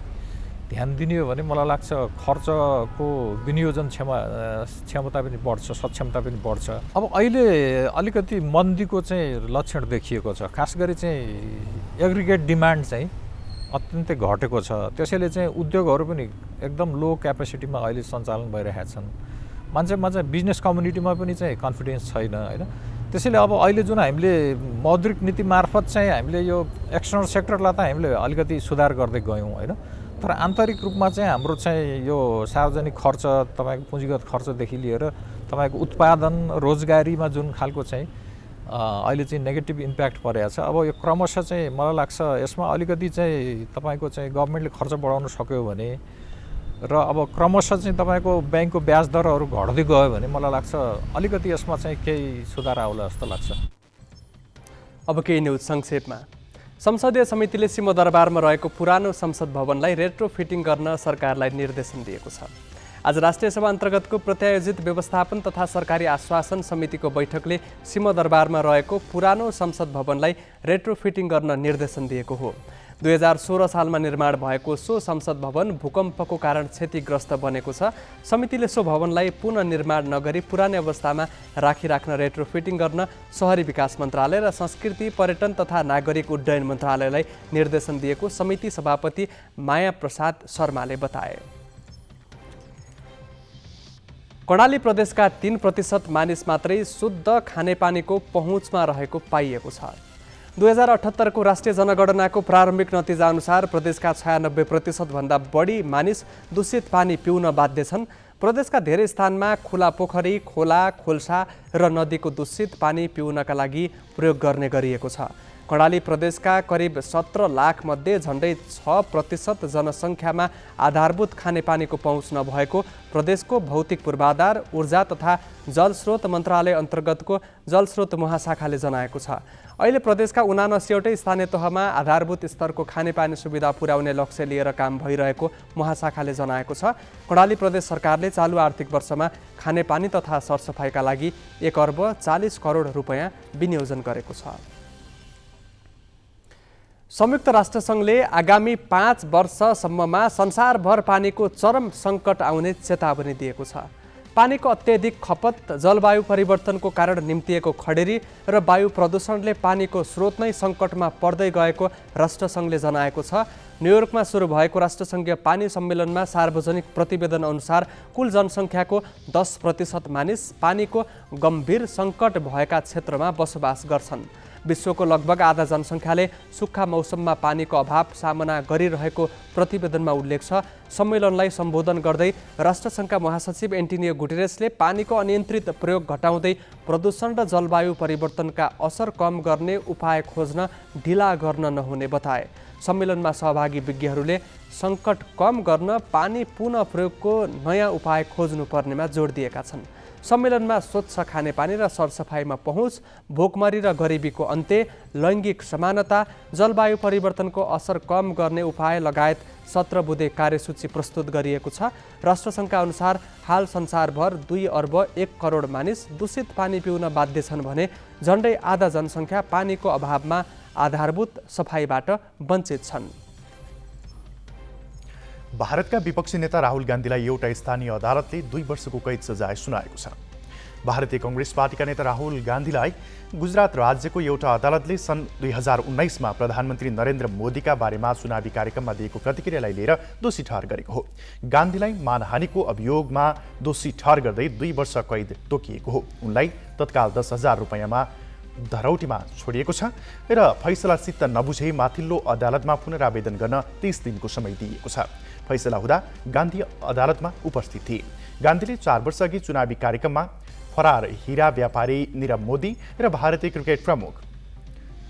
ध्यान दिने हो भने मलाई लाग्छ खर्चको विनियोजन क्षमता पनि बढ्छ, सक्षमता पनि बढ्छ। अब अहिले अलिकति मन्दीको चाहिँ लक्षण देखिएको छ, खास गरी चाहिँ एग्रिगेट डिमान्ड चाहिँ अत्यन्तै घटेको छ। त्यसैले चाहिँ उद्योगहरू पनि एकदम लो क्यापेसिटीमा अहिले सञ्चालन भइरहेका छन्। मान्छेमा चाहिँ बिजनेस कम्युनिटीमा पनि चाहिँ कन्फिडेन्स छैन होइन। त्यसैले अब अहिले जुन हामीले मौद्रिक नीति मार्फत चाहिँ हामीले यो एक्सटर्नल सेक्टरलाई त हामीले अलिकति सुधार गर्दै गयौँ होइन, तर आन्तरिक रूपमा चाहिँ हाम्रो चाहिँ यो सार्वजनिक खर्च, तपाईँको पुँजीगत खर्चदेखि लिएर तपाईँको उत्पादन रोजगारीमा जुन खालको चाहिँ अहिले चाहिँ नेगेटिभ इम्प्याक्ट परेको छ। अब यो क्रमशः चाहिँ मलाई लाग्छ यसमा अलिकति चाहिँ तपाईँको चाहिँ गभर्मेन्टले खर्च बढाउन सक्यो भने र अब क्रमशः चाहिँ तपाईँको ब्याङ्कको ब्याज दरहरू घट्दै गयो भने मलाई लाग्छ अलिकति यसमा चाहिँ केही सुधार आउला जस्तो लाग्छ। अब केही न्युज संक्षेपमा। संसदीय समितिले सिंहदरबारमा रहेको पुरानो संसद भवनलाई रेट्रोफिटिङ गर्न सरकारलाई निर्देशन दिएको छ। आज राष्ट्रिय सभा अन्तर्गतको प्रत्यायोजित व्यवस्थापन तथा सरकारी आश्वासन समितिको बैठकले सिंहदरबारमा रहेको पुरानो संसद भवनलाई रेट्रोफिटिङ गर्न निर्देशन दिएको हो। 2016 सालमा निर्माण भएको सो संसद भवन भूकम्पको कारण क्षतिग्रस्त बनेको छ। समितिले सो भवनलाई पुनर्निर्माण नगरी पुरानै अवस्थामा राख्न रेट्रोफिटिङ गर्न शहरी विकास मन्त्रालय र संस्कृति पर्यटन तथा नागरिक उड्डयन मन्त्रालयलाई निर्देशन दिएको समिति सभापति माया प्रसाद शर्माले बताए। कर्णाली प्रदेशका 3% मानिस मात्रै शुद्ध खानेपानीको पहुँचमा रहेको पाइएको छ। 2078 को राष्ट्रिय जनगणनाको प्रारम्भिक नतिजा अनुसार प्रदेशका 96% भन्दा बढी मानिस दूषित पानी पिउन बाध्य छन्। प्रदेशका धेरै स्थानमा खुला पोखरी, खोला, खोल्सा र नदीको दूषित पानी पिउनका लागि प्रयोग गर्ने गरिएको छ। कर्णाली प्रदेशका करिब 17 लाख मध्ये झन्डै 6% जनसङ्ख्यामा आधारभूत खानेपानीको पहुँच नभएको प्रदेशको भौतिक पूर्वाधार, ऊर्जा तथा जलस्रोत मन्त्रालय अन्तर्गतको जलस्रोत महाशाखाले जनाएको छ। अहिले प्रदेशका 79वटै स्थानीय तहमा आधारभूत स्तरको खानेपानी सुविधा पुर्याउने लक्ष्य लिएर काम भइरहेको महाशाखाले जनाएको छ। कर्णाली प्रदेश सरकारले चालु आर्थिक वर्षमा खानेपानी तथा सरसफाइका लागि 1 अर्ब 40 करोड रुपैयाँ विनियोजन गरेको छ। संयुक्त राष्ट्रसङ्घले आगामी 5 वर्षसम्ममा संसारभर पानीको चरम सङ्कट आउने चेतावनी दिएको छ। पानीको अत्यधिक खपत, जलवायु परिवर्तनको कारण निम्तिएको खडेरी र वायु प्रदूषणले पानीको स्रोत नै सङ्कटमा पर्दै गएको राष्ट्रसङ्घले जनाएको छ। न्युयोर्कमा सुरु भएको राष्ट्रसङ्घीय पानी सम्मेलनमा सार्वजनिक प्रतिवेदन अनुसार कुल जनसङ्ख्याको 10% मानिस पानीको गम्भीर सङ्कट भएका क्षेत्रमा बसोबास गर्छन्। विश्वको लगभग आधा जनसङ्ख्याले सुक्खा मौसममा पानीको अभाव सामना गरिरहेको प्रतिवेदनमा उल्लेख छ। सम्मेलनलाई सम्बोधन गर्दै राष्ट्रसङ्घका महासचिव एन्टोनियो गुटेरेसले पानीको अनियन्त्रित प्रयोग घटाउँदै प्रदूषण र जलवायु परिवर्तनका असर कम गर्ने उपाय खोज्न ढिला गर्न नहुने बताए। सम्मेलनमा सहभागी विज्ञहरूले सङ्कट कम गर्न पानी पुनः प्रयोगको नयाँ उपाय खोज्नुपर्नेमा जोड दिएका छन्। सम्मेलनमा स्वच्छ खानेपानी र सरसफाइमा पहुँच, भोकमरी र गरिबीको अन्त्य, लैङ्गिक समानता, जलवायु परिवर्तनको असर कम गर्ने उपाय लगायत 17 बुँदे कार्यसूची प्रस्तुत गरिएको छ। राष्ट्रसङ्घका अनुसार हाल संसारभर 2 अर्ब 1 करोड मानिस दूषित पानी पिउन बाध्य छन् भने झन्डै आधा जनसङ्ख्या पानीको अभावमा आधारभूत सफाइबाट वञ्चित छन्। भारतका विपक्षी नेता राहुल गान्धीलाई एउटा स्थानीय अदालतले 2 वर्षको कैद सजाय सुनाएको छ। भारतीय कङ्ग्रेस पार्टीका नेता राहुल गान्धीलाई गुजरात राज्यको एउटा अदालतले सन् 2019मा प्रधानमन्त्री नरेन्द्र मोदीका बारेमा चुनावी कार्यक्रममा दिएको प्रतिक्रियालाई लिएर दोषी ठहर गरेको हो। गान्धीलाई मानहानिको अभियोगमा दोषी ठहर गर्दै 2 वर्ष कैद तोकिएको हो। उनलाई तत्काल 10,000 रुपैयाँमा धरौटीमा छोडिएको छ र फैसला चित्त नबुझे माथिल्लो अदालतमा पुनरावेदन गर्न 30 दिनको समय दिइएको छ। फैसला हुँदा गान्धी अदालतमा उपस्थित थिए। गान्धीले 4 वर्षअघि चुनावी कार्यक्रममा फरार हीरा व्यापारी नीरव मोदी र भारतीय क्रिकेट प्रमुख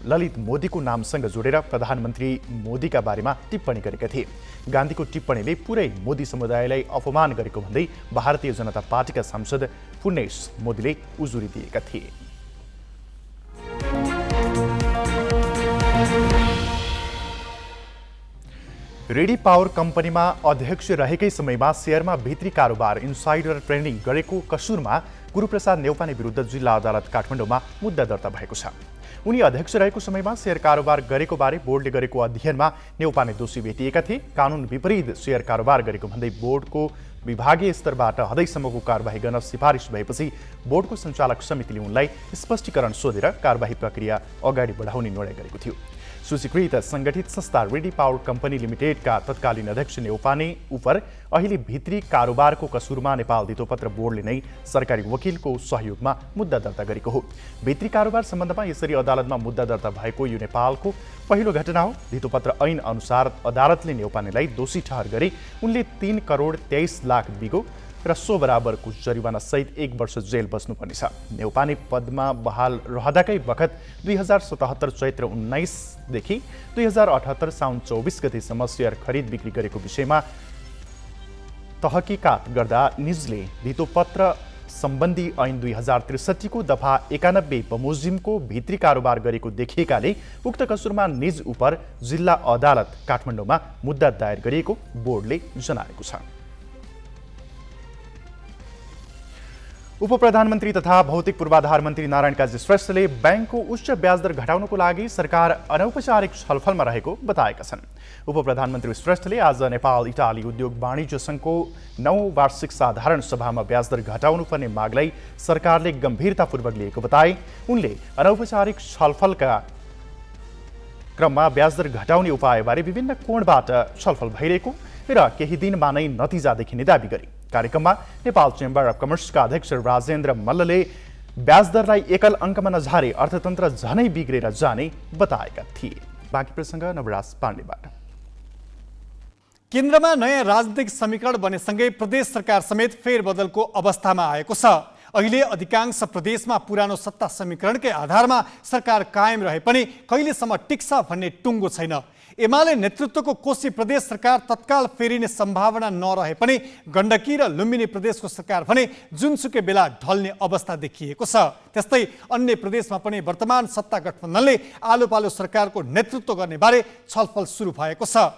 ललित मोदीको नामसँग जोडेर प्रधानमन्त्री मोदीका बारेमा टिप्पणी गरेका थिए। गान्धीको टिप्पणीले पुरै मोदी समुदायलाई अपमान गरेको भन्दै भारतीय जनता पार्टीका सांसद पुर्णेश मोदीले उजुरी दिएका थिए। रेडी पावर कम्पनीमा अध्यक्ष रहेकै समयमा सेयरमा भित्री कारोबार इन्साइडर ट्रेडिङ गरेको कसुरमा गुरुप्रसाद नेउपाने विरुद्ध जिल्ला अदालत काठमाडौँमा मुद्दा दर्ता भएको छ। उनी अध्यक्ष रहेको समयमा सेयर कारोबार गरेको बारे बोर्डले गरेको अध्ययनमा नेउपाने दोषी भेटिएका थिए। कानुन विपरीत सेयर कारोबार गरेको भन्दै बोर्डको विभागीय स्तरबाट हदैसम्मको कारबाही गर्न सिफारिस भएपछि बोर्डको सञ्चालक समितिले उनलाई स्पष्टीकरण सोधेर कारबाही प्रक्रिया अगाडि बढाउने निर्णय गरेको थियो। सूचीकृत सङ्गठित संस्था रेडी पावर कम्पनी लिमिटेडका तत्कालीन अध्यक्ष नेउपाने उप अहिले भित्री कारोबारको कसुरमा नेपाल धितोपत्र बोर्डले नै सरकारी वकिलको सहयोगमा मुद्दा दर्ता गरेको हो। भित्री कारोबार सम्बन्धमा यसरी अदालतमा मुद्दा दर्ता भएको यो नेपालको पहिलो घटना हो। धितोपत्र ऐन अनुसार अदालतले नेउपानेलाई दोषी ठहर गरे। उनले 3 करोड 23 लाख बिगो र 100 बराबरको जरिवाना सहित 1 वर्ष जेल बस्नुपर्नेछ। नेउपाने पदमा बहाल रहँदाकै बखत 2077 चैत्र 19 देखि 2078 साउन 24 गतेसम्म सेयर खरिद बिक्री गरेको विषयमा तहकीकात गर्दा निजले धितोपत्र सम्बन्धी ऐन 2063 को दफा 91 बमोजिमको भित्री कारोबार गरेको देखिएकाले उक्त कसुरमा निज उप जिल्ला अदालत काठमाडौँमा मुद्दा दायर गरिएको बोर्डले जनाएको छ। उप प्रधानमन्त्री तथा भौतिक पूर्वाधार मन्त्री नारायण काजी श्रेष्ठले ब्याङ्कको उच्च ब्याजदर घटाउनको लागि सरकार अनौपचारिक छलफलमा रहेको बताएका छन्। उप प्रधानमन्त्री श्रेष्ठले आज नेपाल इटाली उद्योग वाणिज्य सङ्घको 9औं वार्षिक साधारण सभामा ब्याजदर घटाउनुपर्ने मागलाई सरकारले गम्भीरतापूर्वक लिएको बताए। उनले अनौपचारिक छलफलका क्रममा ब्याजदर घटाउने उपायबारे विभिन्न कोणबाट छलफल भइरहेको र केही दिनमा नै नतिजा देखिने दाबी गरे। कार्यक्रममा नेपाल चेम्बर अफ कमर्सका अध्यक्ष राजेन्द्र मल्लले ब्याजदरलाई एकल अङ्कमा नझारे अर्थतन्त्र झनै बिग्रेर जाने बताएका थिए। बाँकी प्रसङ्ग नवराज पाण्डेबाट। केन्द्रमा नयाँ राजनीतिक समीकरण बनेसँगै प्रदेश सरकार समेत फेरबदलको अवस्थामा आएको छ। अहिले अधिकांश प्रदेशमा पुरानो सत्ता समीकरणकै आधारमा सरकार कायम रहे पनि कहिलेसम्म टिक्छ भन्ने टुङ्गो छैन। एमाले नेतृत्वको कोशी प्रदेश सरकार तत्काल फेरिने सम्भावना नरहे पनि गण्डकी र लुम्बिनी प्रदेशको सरकार भने जुनसुकै बेला ढल्ने अवस्था देखिएको छ। त्यस्तै अन्य प्रदेशमा पनि वर्तमान सत्ता गठबन्धनले आलो पालो सरकारको नेतृत्व गर्ने बारे छलफल सुरु भएको छ।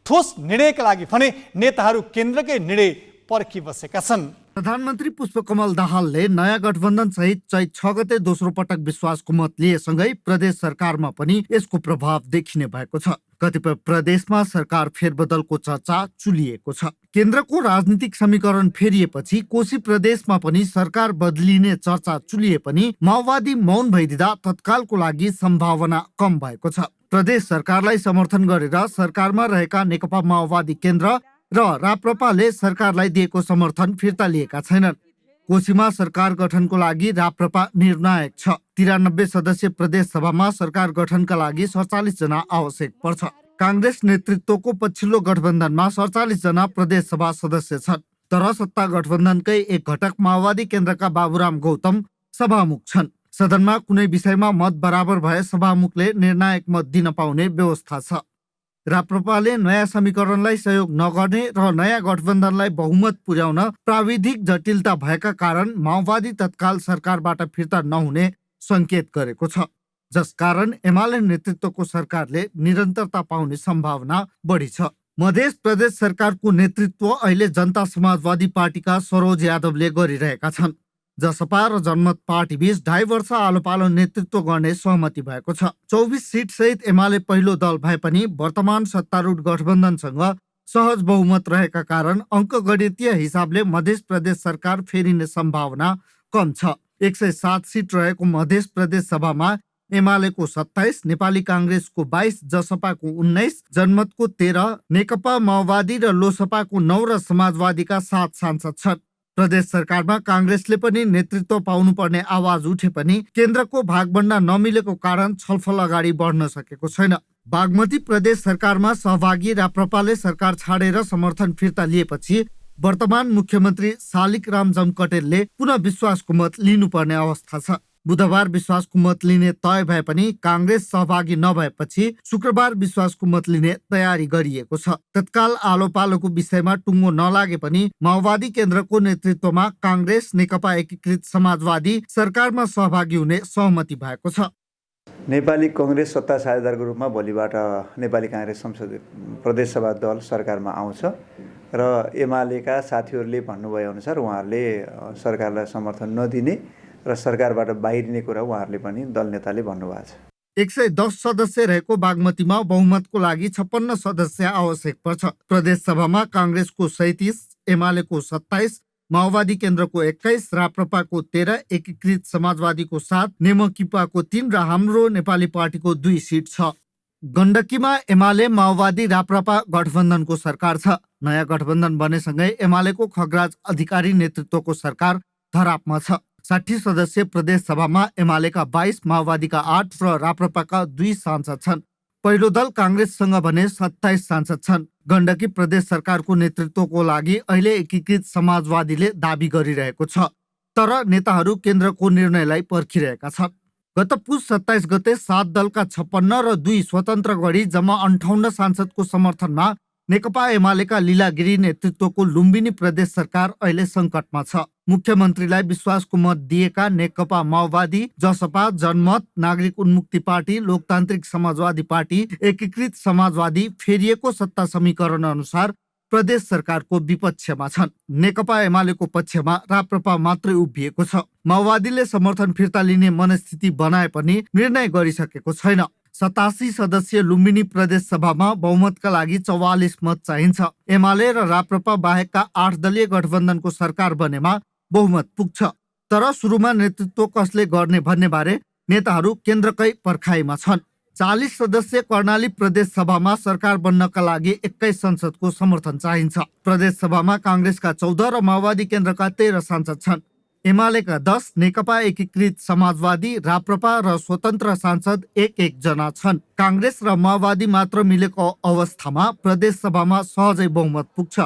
ठोस निर्णयका लागि भने नेताहरू केन्द्रकै निर्णय पर्खिबसेका छन्। प्रधानमन्त्री पुष्पकमल दाहालले नयाँ गठबन्धन सहित चैत 6 गते दोस्रो पटक विश्वासको मत लिएसँगै प्रदेश सरकारमा पनि यसको प्रभाव देखिने भएको छ। कतिपय प्रदेशमा सरकार फेरबदलको चर्चा चुलिएको छ। केन्द्रको राजनीतिक समीकरण फेरिएपछि कोशी प्रदेशमा पनि सरकार बदलिने चर्चा चुलिए पनि माओवादी मौन भइदिँदा तत्कालको लागि सम्भावना कम भएको छ। प्रदेश सरकारलाई समर्थन गरेर सरकारमा रहेका नेकपा माओवादी केन्द्र र राप्रपाले सरकारलाई दिएको समर्थन फिर्ता लिएका छैनन्। कोशीमा सरकार गठनको लागि राप्रपा निर्णायक छ। 93 सदस्यीय प्रदेश सभामा सरकार गठनका लागि 47 जना आवश्यक पर्छ। काङ्ग्रेस नेतृत्वको पछिल्लो गठबन्धनमा 47 जना प्रदेश सभा सदस्य छन्। तर सत्ता गठबन्धनकै एक घटक माओवादी केन्द्रका बाबुराम गौतम सभामुख छन्। सदनमा कुनै विषयमा मत बराबर भए सभामुखले निर्णायक मत दिन पाउने व्यवस्था छ। राप्रपाले नयाँ समीकरणलाई सहयोग नगर्ने र नयाँ गठबन्धनलाई बहुमत पुर्याउन प्राविधिक जटिलता भएका कारण माओवादी तत्काल सरकारबाट फिर्ता नहुने संकेत गरेको छ, जसकारण एमाले नेतृत्वको सरकारले निरन्तरता पाउने सम्भावना बढी छ। मध्य प्रदेश सरकारको नेतृत्व अहिले जनता समाजवादी पार्टीका सरोज यादवले गरिरहेका छन्। जसपा र जनमत पार्टी बीच 2.5 वर्ष आलोपालो नेतृत्व गर्ने सहमति भएको छ। 24 सिट सहित एमाले पहिलो दल भए पनि वर्तमान सत्तारूढ गठबन्धनसँग सहज बहुमत रहेका कारण अङ्कगणितीय हिसाबले मध्य प्रदेश सरकार फेरिने सम्भावना कम छ। 107 सिट रहेको मध्य प्रदेश सभामा एमालेको 27, नेपाली काङ्ग्रेसको 22, जसपाको 19, जनमतको 13, नेकपा माओवादी र लोसपाको 9 र समाजवादीका 7 सांसद छन्। प्रदेश सरकारमा काङ्ग्रेसले पनि नेतृत्व पाउनुपर्ने आवाज उठे पनि केन्द्रको भागभण्डा नमिलेको कारण छलफल अगाडि बढ्न सकेको छैन। बागमती प्रदेश सरकारमा सहभागी राप्रपाले सरकार छाडेर समर्थन फिर्ता लिएपछि वर्तमान मुख्यमन्त्री शालिग्राम जमकटेलले पुनः विश्वासको मत लिनुपर्ने अवस्था छ। बुधबार विश्वासको मत लिने तय भए पनि काङ्ग्रेस सहभागी नभएपछि शुक्रबार विश्वासको मत लिने तयारी गरिएको छ। तत्काल आलो पालोको विषयमा टुङ्गो नलागे पनि माओवादी केन्द्रको नेतृत्वमा काङ्ग्रेस नेकपा एकीकृत समाजवादी सरकारमा सहभागी हुने सहमति भएको छ। नेपाली काङ्ग्रेस सत्ता साझेदारको रूपमा भोलिबाट नेपाली काङ्ग्रेस संसदीय प्रदेश सभा दल सरकारमा आउँछ र एमालेका साथीहरूले भन्नुभए अनुसार उहाँहरूले सरकारलाई समर्थन नदिने र सरकारबाट बाहिरिने कुरा उहाँहरूले पनि दल नेताले भन्नुभएको छ। 110 सदस्य रहेको बागमतीमा बहुमतको लागि 56 सदस्य आवश्यक पर्छ। प्रदेश सभामा काङ्ग्रेसको 37, एमालेको 27, माओवादी केन्द्रको 21, राप्रपाको 13, एकीकृत समाजवादीको 7, नेमकिपाको 3 र हाम्रो नेपाली पार्टीको 2 सिट छ। गण्डकीमा एमाले माओवादी राप्रपा गठबन्धनको सरकार छ। नयाँ गठबन्धन बनेसँगै एमालेको खगराज अधिकारी नेतृत्वको सरकार धरापमा छ। 60 सदस्य प्रदेश सभामा एमालेका 22, माओवादीका 8 र राप्रपाका 2 सांसद छन्। पहिलो दल काङ्ग्रेससँग भने 27 सांसद छन्। गण्डकी प्रदेश सरकारको नेतृत्वको लागि अहिले एकीकृत समाजवादीले दाबी गरिरहेको छ, तर नेताहरू केन्द्रको निर्णयलाई पर्खिरहेका छन्। गत पुस 27 गते 7 दलका 56 र 2 स्वतन्त्र गरी जम्मा 58 सांसदको समर्थनमा नेकपा एमालेका लीलागिरी नेतृत्वको लुम्बिनी प्रदेश सरकार अहिले सङ्कटमा छ। मुख्यमन्त्रीलाई विश्वासको मत दिएका नेकपा माओवादी, जसपा, जनमत, नागरिक उन्मुक्ति पार्टी, लोकतान्त्रिक समाजवादी पार्टी, एकीकृत समाजवादी फेरिएको सत्ता समीकरण अनुसार प्रदेश सरकारको विपक्षमा छन्। नेकपा एमालेको पक्षमा राप्रपा मात्रै उभिएको छ। माओवादीले समर्थन फिर्ता लिने मनस्थिति बनाए पनि निर्णय गरिसकेको छैन। 87 सदस्यीय लुम्बिनी प्रदेश सभामा बहुमतका लागि 44 मत चाहिन्छ। एमाले र राप्रपा बाहेकका 8 दलीय गठबन्धनको सरकार बनेमा बहुमत पुग्छ, तर सुरुमा नेतृत्व कसले गर्ने भन्ने बारे नेताहरू केन्द्रकै पर्खाइमा छन्। 40 सदस्य कर्णाली प्रदेश सभामा सरकार बन्नका लागि 21 संसदको समर्थन चाहिन्छ। प्रदेश सभामा काङ्ग्रेसका 14 र माओवादी केन्द्रका 13 सांसद छन्। एमालेका 10, नेकपा एकीकृत समाजवादी, राप्रपा र स्वतन्त्र सांसद 1-1 जना छन्। काङ्ग्रेस र माओवादी मात्र मिलेको अवस्थामा प्रदेश सभामा सहजै बहुमत पुग्छ।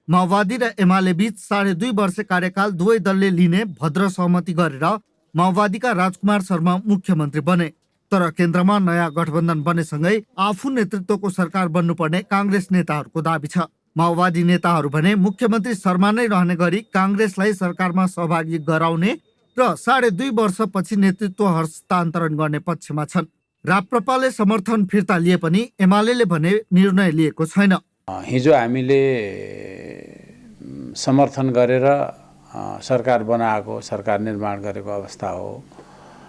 माओवादी र एमाले बीच 2.5 वर्ष कार्यकाल दुवै दलले लिने भद्र सहमति गरेर माओवादीका राजकुमार शर्मा मुख्यमन्त्री बने, तर केन्द्रमा नयाँ गठबन्धन बनेसँगै आफू नेतृत्वको सरकार बन्नुपर्ने काङ्ग्रेस नेताहरूको दाबी छ। माओवादी नेताहरू भने मुख्यमन्त्री शर्मा नै रहने गरी काङ्ग्रेसलाई सरकारमा सहभागी गराउने र 2.5 वर्षपछि नेतृत्व हस्तान्तरण गर्ने पक्षमा छन्। राप्रपाले समर्थन फिर्ता लिए पनि एमालेले भने निर्णय लिएको छैन। हिजो हामीले समर्थन गरेर सरकार बनाएको, सरकार निर्माण गरेको अवस्था हो।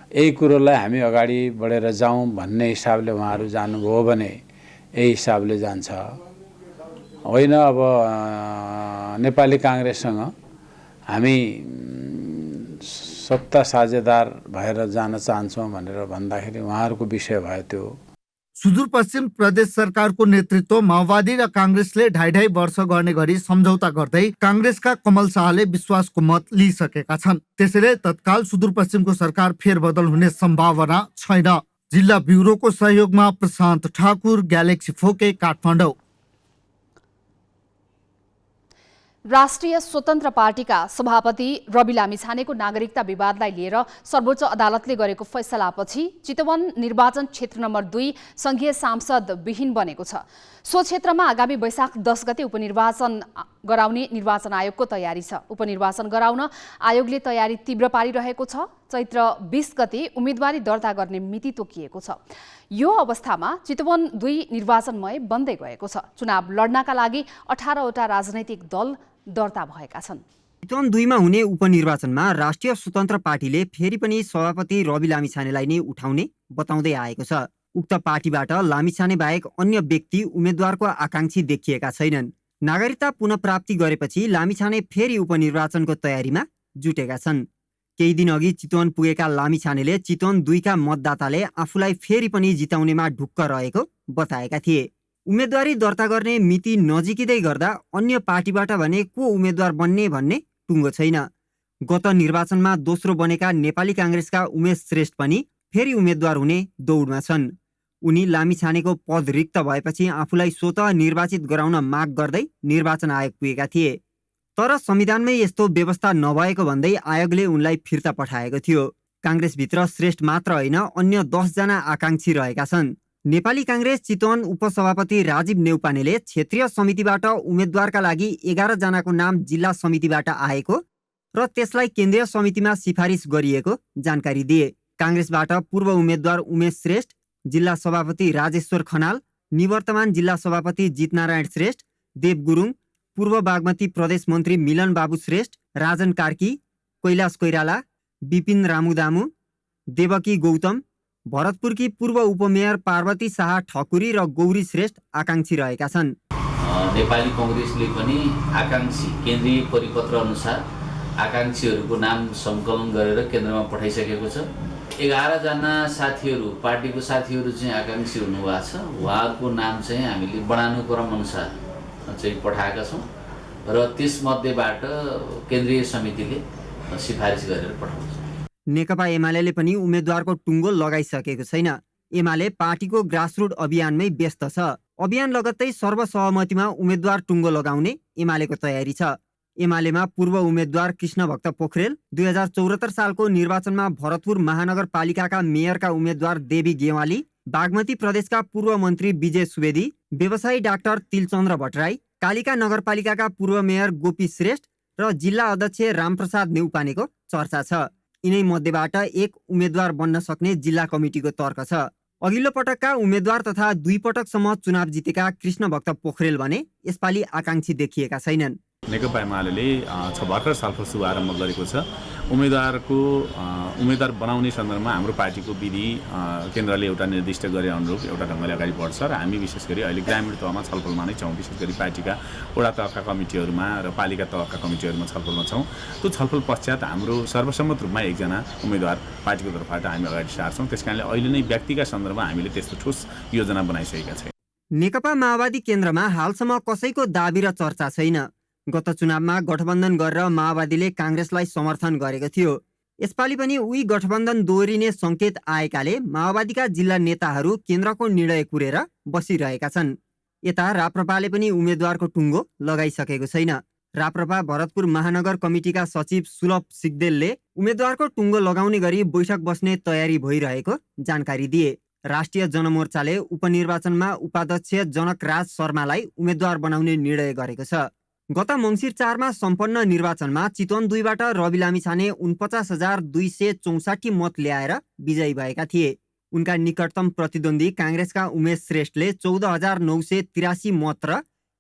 यही कुरोलाई हामी अगाडि बढेर जाउँ भन्ने हिसाबले उहाँहरू जानुभयो भने यही हिसाबले जान्छ। होइन अब नेपाली काङ्ग्रेससँग हामी सत्ता साझेदार भएर जान चाहन्छौँ भनेर भन्दाखेरि उहाँहरूको विषय भयो त्यो। सुदूरपश्चिम प्रदेश सरकारको नेतृत्व माओवादी र काङ्ग्रेसले 2.5 वर्ष गर्ने गरी सम्झौता गर्दै काङ्ग्रेसका कमल शाहले विश्वासको मत लिइसकेका छन्। त्यसैले तत्काल सुदूरपश्चिमको सरकार फेरबदल हुने सम्भावना छैन। जिल्ला ब्युरोको सहयोगमा प्रशान्त ठाकुर, ग्यालेक्सी फोके, काठमाडौँ। राष्ट्रिय स्वतन्त्र पार्टीका सभापति रवि लामिछानेको नागरिकता विवादलाई लिएर सर्वोच्च अदालतले गरेको फैसलापछि चितवन निर्वाचन क्षेत्र नम्बर 2 संघीय सांसद विहीन बनेको छ। सो क्षेत्रमा आगामी वैशाख 10 गते उपनिर्वाचन गराउने निर्वाचन आयोगको तयारी छ। उपनिर्वाचन गराउन आयोगले तयारी तीव्र पारिरहेको छ। चैत्र 20 गते उम्मेदवारी दर्ता गर्ने मिति तोकिएको छ। यो अवस्थामा चितवन 2 निर्वाचनमय बन्दै गएको छ। चुनाव लड्नका लागि 18 वटा राजनैतिक दल दर्ता भएका छन्। चितवन 2 मा हुने उपनिर्वाचनमा राष्ट्रिय स्वतन्त्र पार्टीले फेरि पनि सभापति रवि लामिछानेलाई नै उठाउने बताउँदै आएको छ। उक्त पार्टीबाट लामिछाने बाहेक अन्य व्यक्ति उम्मेद्वारको आकांक्षी देखिएका छैनन्। नागरिकता पुनः प्राप्ति गरेपछि लामिछाने फेरि उपनिर्वाचनको तयारीमा जुटेका छन्। केही दिन अघि चितवन पुगेका लामिछानेले चितवन 2 का मतदाताले आफूलाई फेरि पनि जिताउनेमा ढुक्क रहेको बताएका थिए। उम्मेदवारी दर्ता गर्ने मिति नजिकिँदै गर्दा अन्य पार्टीबाट भने को उम्मेदवार बन्ने भन्ने टुङ्गो छैन। गत निर्वाचनमा दोस्रो बनेका नेपाली काङ्ग्रेसका उमेश श्रेष्ठ पनि फेरि उम्मेदवार हुने दौडमा छन्। उनी लामिछानेको पद रिक्त भएपछि आफूलाई स्वतः निर्वाचित गराउन माग गर्दै निर्वाचन आयोग पुगेका थिए। तर संविधानमै यस्तो व्यवस्था नभएको भन्दै आयोगले उनलाई फिर्ता पठाएको थियो। काङ्ग्रेसभित्र श्रेष्ठ मात्र होइन, अन्य 10 जना आकाङ्क्षी रहेका छन्। नेपाली काङ्ग्रेस चितवन उपसभापति राजीव नेउपानेले क्षेत्रीय समितिबाट उम्मेदवारका लागि 11 जनाको नाम जिल्ला समितिबाट आएको र त्यसलाई केन्द्रीय समितिमा सिफारिस गरिएको जानकारी दिए। काङ्ग्रेसबाट पूर्व उम्मेदवार उमेश श्रेष्ठ, जिल्ला सभापति राजेश्वर खनाल, निवर्तमान जिल्ला सभापति जितनारायण श्रेष्ठ, देव गुरुङ, पूर्व बागमती प्रदेश मन्त्री मिलन बाबु श्रेष्ठ, राजन कार्की, कैलाश कोइराला, विपिन रामुदामु, देवकी गौतम, भरतपुरकी पूर्व उपमेयर पार्वती शाह ठकुरी र गौरी श्रेष्ठ आकाङ्क्षी रहेका छन्। नेपाली काङ्ग्रेसले पनि आकाङ्क्षी केन्द्रीय परिपत्र अनुसार आकाङ्क्षीहरूको नाम सङ्कलन गरेर केन्द्रमा पठाइसकेको छ। 11 जना साथीहरू, पार्टीको साथीहरू चाहिँ आकाङ्क्षी हुनुभएको छ। उहाँहरूको नाम चाहिँ हामीले बनानुक्रम अनुसार चाहिँ पठाएका छौँ र त्यसमध्येबाट केन्द्रीय समितिले सिफारिस गरेर पठाउँछ। नेकपा एमाले पनि उम्मेदवारको टुङ्गो लगाइसकेको छैन। एमाले पार्टीको ग्रासरुट अभियानमै व्यस्त छ। अभियान लगत्तै सर्वसहमतिमा उम्मेदवार टुङ्गो लगाउने एमालेको तयारी छ। एमालेमा पूर्व उम्मेदवार कृष्णभक्त पोखरेल, 2074 सालको निर्वाचनमा भरतपुर महानगरपालिकाका मेयरका उम्मेदवार देवी गेवाली, बागमती प्रदेशका पूर्व मन्त्री विजय सुवेदी, व्यवसायी डाक्टर तिलचन्द्र भट्टराई, कालिका नगरपालिकाका पूर्व मेयर गोपी श्रेष्ठ र जिल्ला अध्यक्ष रामप्रसाद नेउपानेको चर्चा छ। यिनै मध्येबाट एक उम्मेदवार बन्न सक्ने जिल्ला कमिटीको तर्क छ। अघिल्लो पटकका उम्मेदवार तथा 2 पटकसम्म चुनाव जितेका कृष्णभक्त पोखरेल भने यसपालि आकाङ्क्षी देखिएका छैनन्। नेकपा एमाले भर्खर छलफल शुभारम्भ गरेको छ। उम्मेदवार बनाउने सन्दर्भमा हाम्रो पार्टीको विधि केन्द्रले एउटा निर्दिष्ट गरे अनुरूप एउटा ढङ्गले अगाडि बढ्छ र हामी विशेष गरी अहिले ग्रामीण तहमा छलफलमा नै छौँ। विशेष गरी पार्टीका वडा तहका कमिटीहरूमा र पालिका तहका कमिटीहरूमा छलफलमा छौँ। त्यो छलफल पश्चात हाम्रो सर्वसम्मत रूपमा एकजना उम्मेदवार पार्टीको तर्फबाट हामी अगाडि सार्छौँ। त्यसकारणले अहिले नै व्यक्तिका सन्दर्भमा हामीले त्यस्तो ठोस योजना बनाइसकेका छैनौँ। नेकपा माओवादी केन्द्रमा हालसम्म कसैको दाबी र चर्चा छैन। गत चुनावमा गठबन्धन गरेर माओवादीले काङ्ग्रेसलाई समर्थन गरेको थियो। यसपालि पनि उही गठबन्धन दोहोरिने सङ्केत आएकाले माओवादीका जिल्ला नेताहरू केन्द्रको निर्णय कुरेर बसिरहेका छन्। यता राप्रपाले पनि उम्मेदवारको टुङ्गो लगाइसकेको छैन। राप्रपा भरतपुर महानगर कमिटीका सचिव सुलभ सिग्देलले उम्मेदवारको टुङ्गो लगाउने गरी बैठक बस्ने तयारी भइरहेको जानकारी दिए। राष्ट्रिय जनमोर्चाले उपनिर्वाचनमा उपाध्यक्ष जनकराज शर्मालाई उम्मेदवार बनाउने निर्णय गरेको छ। गत मङ्सिर 4 मा सम्पन्न निर्वाचनमा चितवन 2 बाट रवि लामिछाने 49,264 मत ल्याएर विजयी भएका थिए। उनका निकटतम प्रतिद्वन्दी काङ्ग्रेसका उमेश श्रेष्ठले 14,983 मत र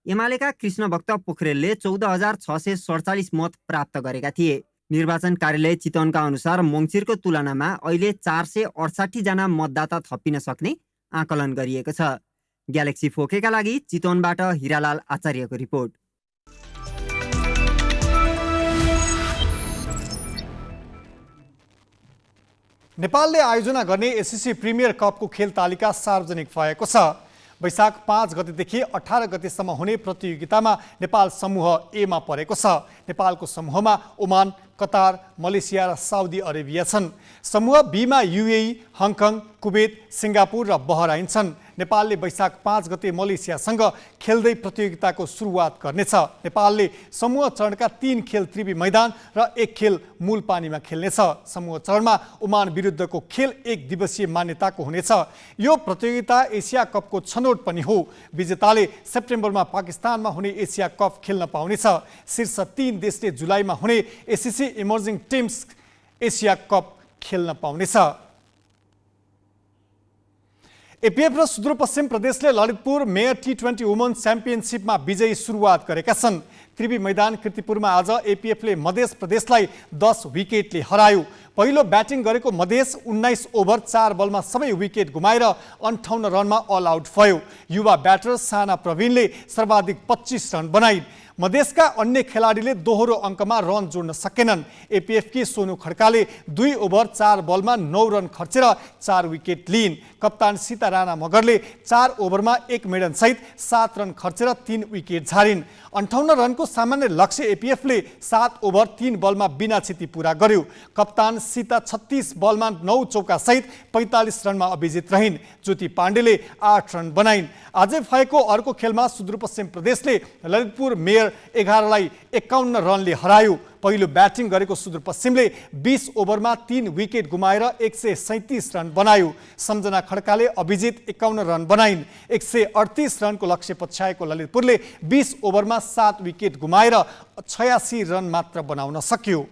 एमालेका कृष्णभक्त पोखरेलले 14,647 मत प्राप्त गरेका थिए। निर्वाचन कार्यालय चितवनका अनुसार मङ्सिरको तुलनामा अहिले 468 जना मतदाता थपिन सक्ने आकलन गरिएको छ। ग्यालेक्सी फोकेका लागि चितवनबाट हिरालाल आचार्यको रिपोर्ट। नेपालले आयोजना गर्ने एससीसी प्रिमियर कपको खेल तालिका सार्वजनिक भएको छ। वैशाख 5 गतेदेखि 18 गतेसम्म हुने प्रतियोगितामा नेपाल समूह ए मा परेको छ। नेपालको समूहमा ओमान, कतार, मलेसिया र साउदी अरेबिया छन्। समूह बी मा युएई, हङकङ, कुवेत, सिङ्गापुर र बहराइन छन्। नेपालले वैशाख 5 गते मलेसियासँग खेल्दै प्रतियोगिताको सुरुवात गर्नेछ। नेपालले समूह चरणका 3 खेल त्रिवी मैदान र 1 खेल मूल पानीमा खेल्नेछ। समूह चरणमा ओमान विरुद्धको खेल 1 दिवसीय मान्यताको हुनेछ। यो प्रतियोगिता एसिया कपको छनौट पनि हो। विजेताले सेप्टेम्बरमा पाकिस्तानमा हुने एसिया कप खेल्न पाउनेछ। शीर्ष 3 देशले जुलाईमा हुने ACC emerging teams Asia cup खेल्न पाउनेछ। एपीएफ र सुदूरपश्चिम प्रदेशले ललितपुर मेयर T20 वुमन च्याम्पियनसिपमा विजयी सुरुवात गरेका छन्। त्रिवी मैदान कीर्तिपुरमा आज एपीएफले मधेस प्रदेशलाई 10 विकेटले हरायो। पहिलो ब्याटिङ गरेको मधेस 19 ओभर 4 बलमा सबै विकेट गुमाएर 58 रनमा अल आउट भयो। युवा ब्याटर साना प्रवीणले सर्वाधिक 25 रन बनाइन्। मधेसका अन्य खेलाडीले दोहोरो अङ्कमा रन जोड्न सकेनन्। एपीएफकी सोनु खड्काले 2 ओभर 4 बलमा 9 रन खर्चेर 4 विकेट लिइन्। कप्तान सीता राणा मगरले 4 ओभरमा 1 मेडनसहित 7 रन खर्चेर 3 विकेट झारिन्। 58 रनको सामान्य लक्ष्य एपीएफले 7 ओभर 3 बलमा बिना क्षति पूरा गर्यो। कप्तान सीता 36 बलमा 9 चौकासहित 45 रनमा अभिजित रहिन्। ज्योति पाण्डेले 8 रन बनाइन्। आजै भएको अर्को खेलमा सुदूरपश्चिम प्रदेशले ललितपुर मेयर 11 लाई 51 रनले हरायो। पहिलो ब्याटिङ गरेको सुदूरपश्चिमले 20 ओभरमा 3 विकेट गुमाएर 137 रन बनायो। सम्झना खड्काले अभिजित 51 रन बनाइन्। 138 रनको लक्ष्य पछ्याएको ललितपुरले 20 ओभरमा 7 विकेट गुमाएर 86 रन मात्र बनाउन सक्यो।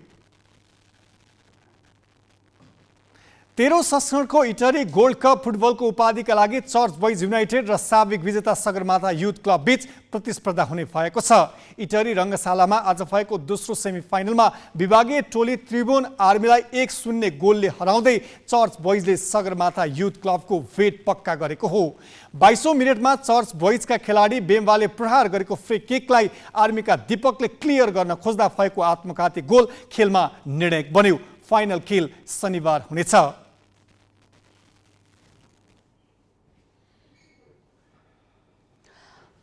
13औं संस्करणको इटरी गोल्ड कप फुटबलको उपाधिका लागि चर्च बोइज युनाइटेड र साबिक विजेता सगरमाथा युथ क्लब बीच प्रतिस्पर्धा हुने भएको छ। इटरी रङ्गशालामा आज भएको दोस्रो सेमिफाइनलमा विभागीय टोली त्रिभुवन आर्मीलाई 1-0 गोलले हराउँदै चर्च बोइजले सगरमाथा युथ क्लबको वेट पक्का गरेको हो। 22औं मिनेटमा चर्च बोइजका खेलाडी बेम्बाले प्रहार गरेको फ्री किकलाई आर्मीका दीपकले क्लियर गर्न खोज्दा भएको आत्मघाती गोल खेलमा निर्णायक बन्यो। फाइनल खेल शनिबार हुनेछ।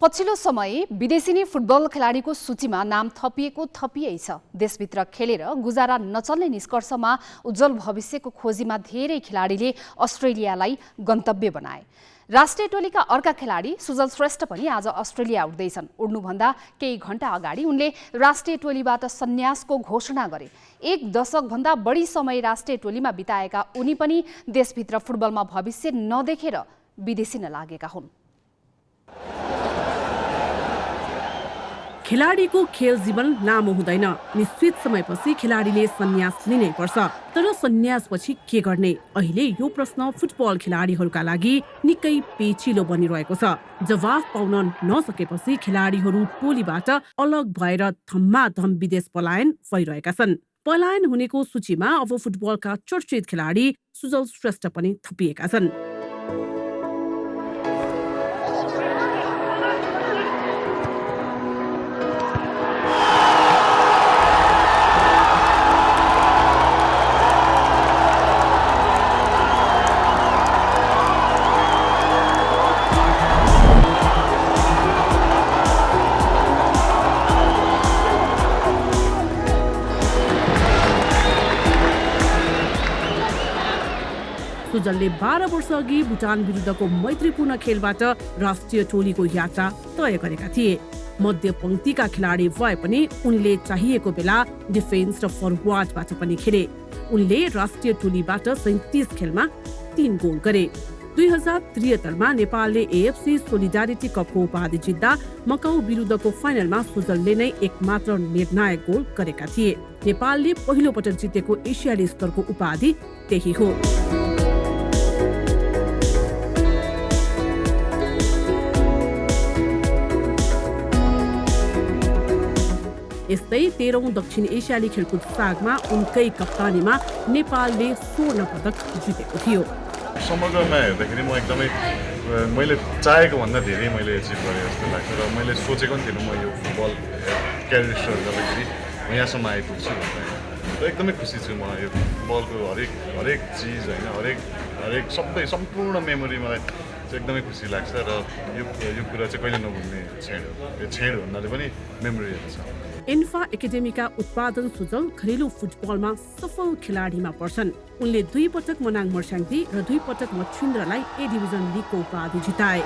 पछिल्लो समय विदेशी फुटबल खेलाडीको सूचीमा नाम थपिएकै छ। देशभित्र खेलेर गुजारा नचल्ने निष्कर्षमा उज्जवल भविष्यको खोजीमा धेरै खेलाडीले अस्ट्रेलियालाई गन्तव्य बनाए। राष्ट्रिय टोलीका अर्का खेलाडी सुजल श्रेष्ठ पनि आज अस्ट्रेलिया उड्दैछन्। उड्नुभन्दा केही घण्टा अगाडि उनले राष्ट्रिय टोलीबाट सन्यासको घोषणा गरे। 1 दशकभन्दा बढी समय राष्ट्रिय टोलीमा बिताएका उनी पनि देशभित्र फुटबलमा भविष्य नदेखेर विदेशिन लागेका हुन्। खेलाडीको खेल जीवन लामो हुँदैन। निश्चित समयपछि खेलाडीले सन्यास लिनै पर्छ। तर सन्यासपछि के गर्ने? अहिले यो प्रश्न फुटबल खेलाडीहरूका लागि निकै पेचिलो बनिरहेको छ। जवाफ पाउन नसकेपछि खेलाडीहरू टोलीबाट अलग भएर धम्माधम विदेश पलायन भइरहेका छन्। पलायन हुनेको सूचीमा अब फुटबलका चर्चित खेलाडी सुजल श्रेष्ठ पनि थपिएका छन्। सुजलले 12 वर्ष अघि भुटान विरुद्धको मैत्रीपूर्ण खेलबाट राष्ट्रिय टोलीको यात्रा तय गरेका थिए। मध्य पंक्तिका खेलाडी भए पनि उनले चाहिएको बेला डिफेन्स र फरवार्डबाट पनि खेले। उनले राष्ट्रिय टोलीबाट 37 खेलमा 3 गोल गरे। 2073 मा नेपालले एएफसी सोलिडारिटी कपको उपाधि जित्दा मकाउ विरुद्धको फाइनलमा सुजलले नै एकमात्र निर्णायक गोल गरेका थिए। नेपालले पहिलो पटक जितेको एसियाली स्तरको उपाधि त्यही हो। यस्तै 13औं दक्षिण एसियाली खेलकुद सागमा उनकै कप्तानीमा नेपालले स्वर्ण पदक जितेको थियो। समग्रमा हेर्दाखेरि म एकदमै मैले चाहेको भन्दा धेरै मैले एचिभ गरेँ जस्तो लाग्छ र मैले सोचेको पनि थिएन म यो फुटबल क्यारियर स्टार्ट गर्दाखेरि म यहाँसम्म आइपुग्छु भनेर। र एकदमै खुसी छु म यो फुटबलको हरेक चिज होइन हरेक सबै सम्पूर्ण मेमोरी मलाई चाहिँ एकदमै खुसी लाग्छ र यो कुरा चाहिँ कहिले नभुल्ने क्षण हो। यो क्षण भन्नाले पनि मेमोरीहरू छ। एन्फा एकाडेमीका उत्पादन सुजल घरेलु फुटबलमा सफल खेलाडीमा पर्छन्। उनले 2 पटक मनाङ मर्स्याङ्दी र 2 पटक मच्छिन्द्रलाई ए डिभिजन लिगको उपाधि जिताए।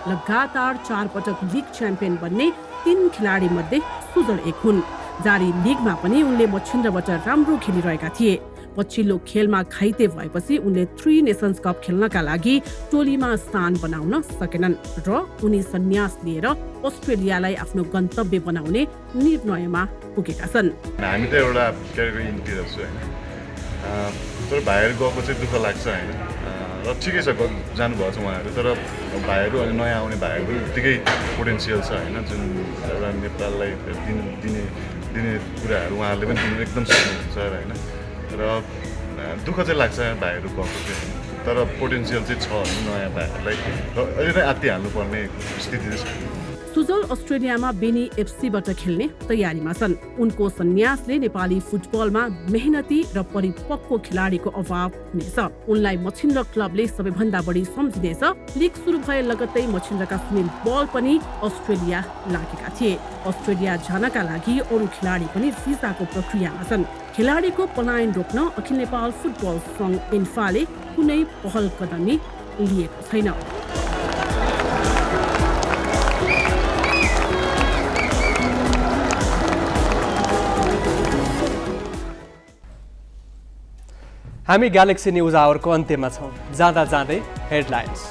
लगातार 4 पटक लिग च्याम्पियन बन्ने 3 खेलाडी मध्ये सुजल एक हुन्। जारी लिगमा पनि उनले मच्छिन्द्रबाट राम्रो खेलिरहेका थिए। पछिल्लो खेलमा घाइते भएपछि उनले 3 नेसन्स कप खेल्नका लागि टोलीमा स्थान बनाउन सकेनन् र उनी सन्यास लिएर अस्ट्रेलियालाई आफ्नो गन्तव्य बनाउने निर्णयमा पुगेका छन्। हामी त एउटा क्यारियर इन्टिरियर छु हैन, तर भाइहरू गएको चाहिँ दुःख लाग्छ हैन। र ठिकै छ जानुभएको छ उहाँहरू, तर भाइहरू अनि नयाँ आउने भाइहरू उत्तिकै पोटेन्सियल छ हैन। जुन एउटा नेपाललाई दिने कुराहरू उहाँहरूले पनि दिनु एकदम सक्नुहुन्छ हैन। र दुःख चाहिँ लाग्छ भाइहरू गएको चाहिँ, तर पोटेन्सियल चाहिँ छ नयाँ भाइहरूलाई र अहिले नै आत्तिहाल्नुपर्ने स्थिति चाहिँ छ। सुजल अस्ट्रेलियामा बेनी एफसीबाट खेल्ने तयारीमा छन्। उनको सन्यासले नेपाली फुटबलमा मेहनती र परिपक्व खेलाडीको अभाव हुनेछ। उनलाई मछिन्द्र क्लबले सबैभन्दा बढी सम्झिनेछ। लिग सुरु भए लगत्तै मछिन्द्रका सुनील बल पनि अस्ट्रेलिया लागेका थिए। अस्ट्रेलिया जानका लागि अरू खेलाडी पनि भिसाको प्रक्रियामा छन्। खेलाडीको पलायन रोक्न अखिल नेपाल फुटबल सङ्घ इन्फाले कुनै पहल कदमी लिएको छैन। हामी ग्यालेक्सी न्युज आवरको अन्त्यमा छौँ। जाँदा जाँदै हेडलाइन्स।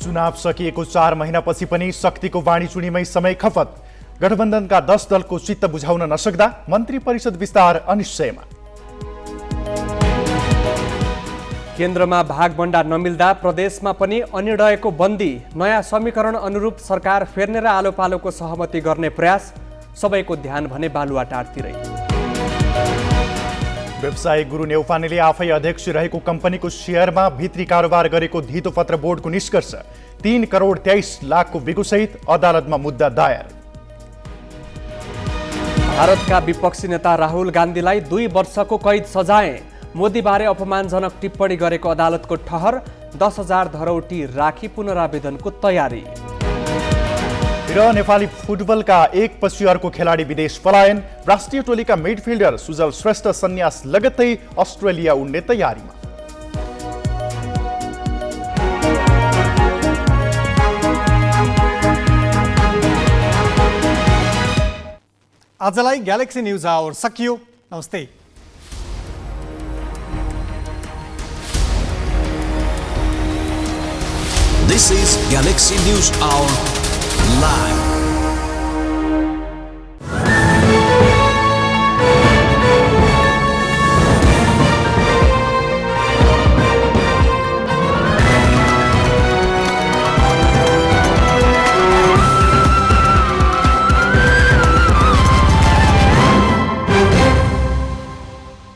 चुनाव सकिएको 4 महिनापछि पनि शक्तिको वाणीचुनीमै समय खपत। गठबन्धनका 10 दलको चित्त बुझाउन नसक्दा मन्त्री परिषद विस्तार अनिश्चयमा। केन्द्रमा भागभण्डा नमिल्दा प्रदेशमा पनि अनिर्णयको बन्दी। नयाँ समीकरण अनुरूप सरकार फेर्ने र आलोपालोको सहमति गर्ने प्रयास। सबैको ध्यान भने बालुवाटारतिरै। व्यवसायी गुरु नेउपानेले आफै अध्यक्ष रहेको कम्पनीको सेयरमा भित्री कारोबार गरेको धितोपत्र बोर्डको निष्कर्ष। 3 करोड 23 लाखको बिगुसहित अदालतमा मुद्दा दायर। भारतका विपक्षी नेता राहुल गान्धीलाई 2 वर्षको कैद सजाय। मोदीबारे अपमानजनक टिप्पणी गरेको अदालतको ठहर। 10,000 धरौटी राखी पुनरावेदनको तयारी। र नेपाली फुटबलका एक पछि अर्को खेलाडी विदेश पलायन। राष्ट्रिय टोलीका मिडफिल्डर सुजल श्रेष्ठ सन्यास लगत्तै अस्ट्रेलिया उड्ने तयारीमा। आजलाई ग्यालेक्सी न्युज आवर सकियो। नमस्ते। This is Galaxy News Hour Live.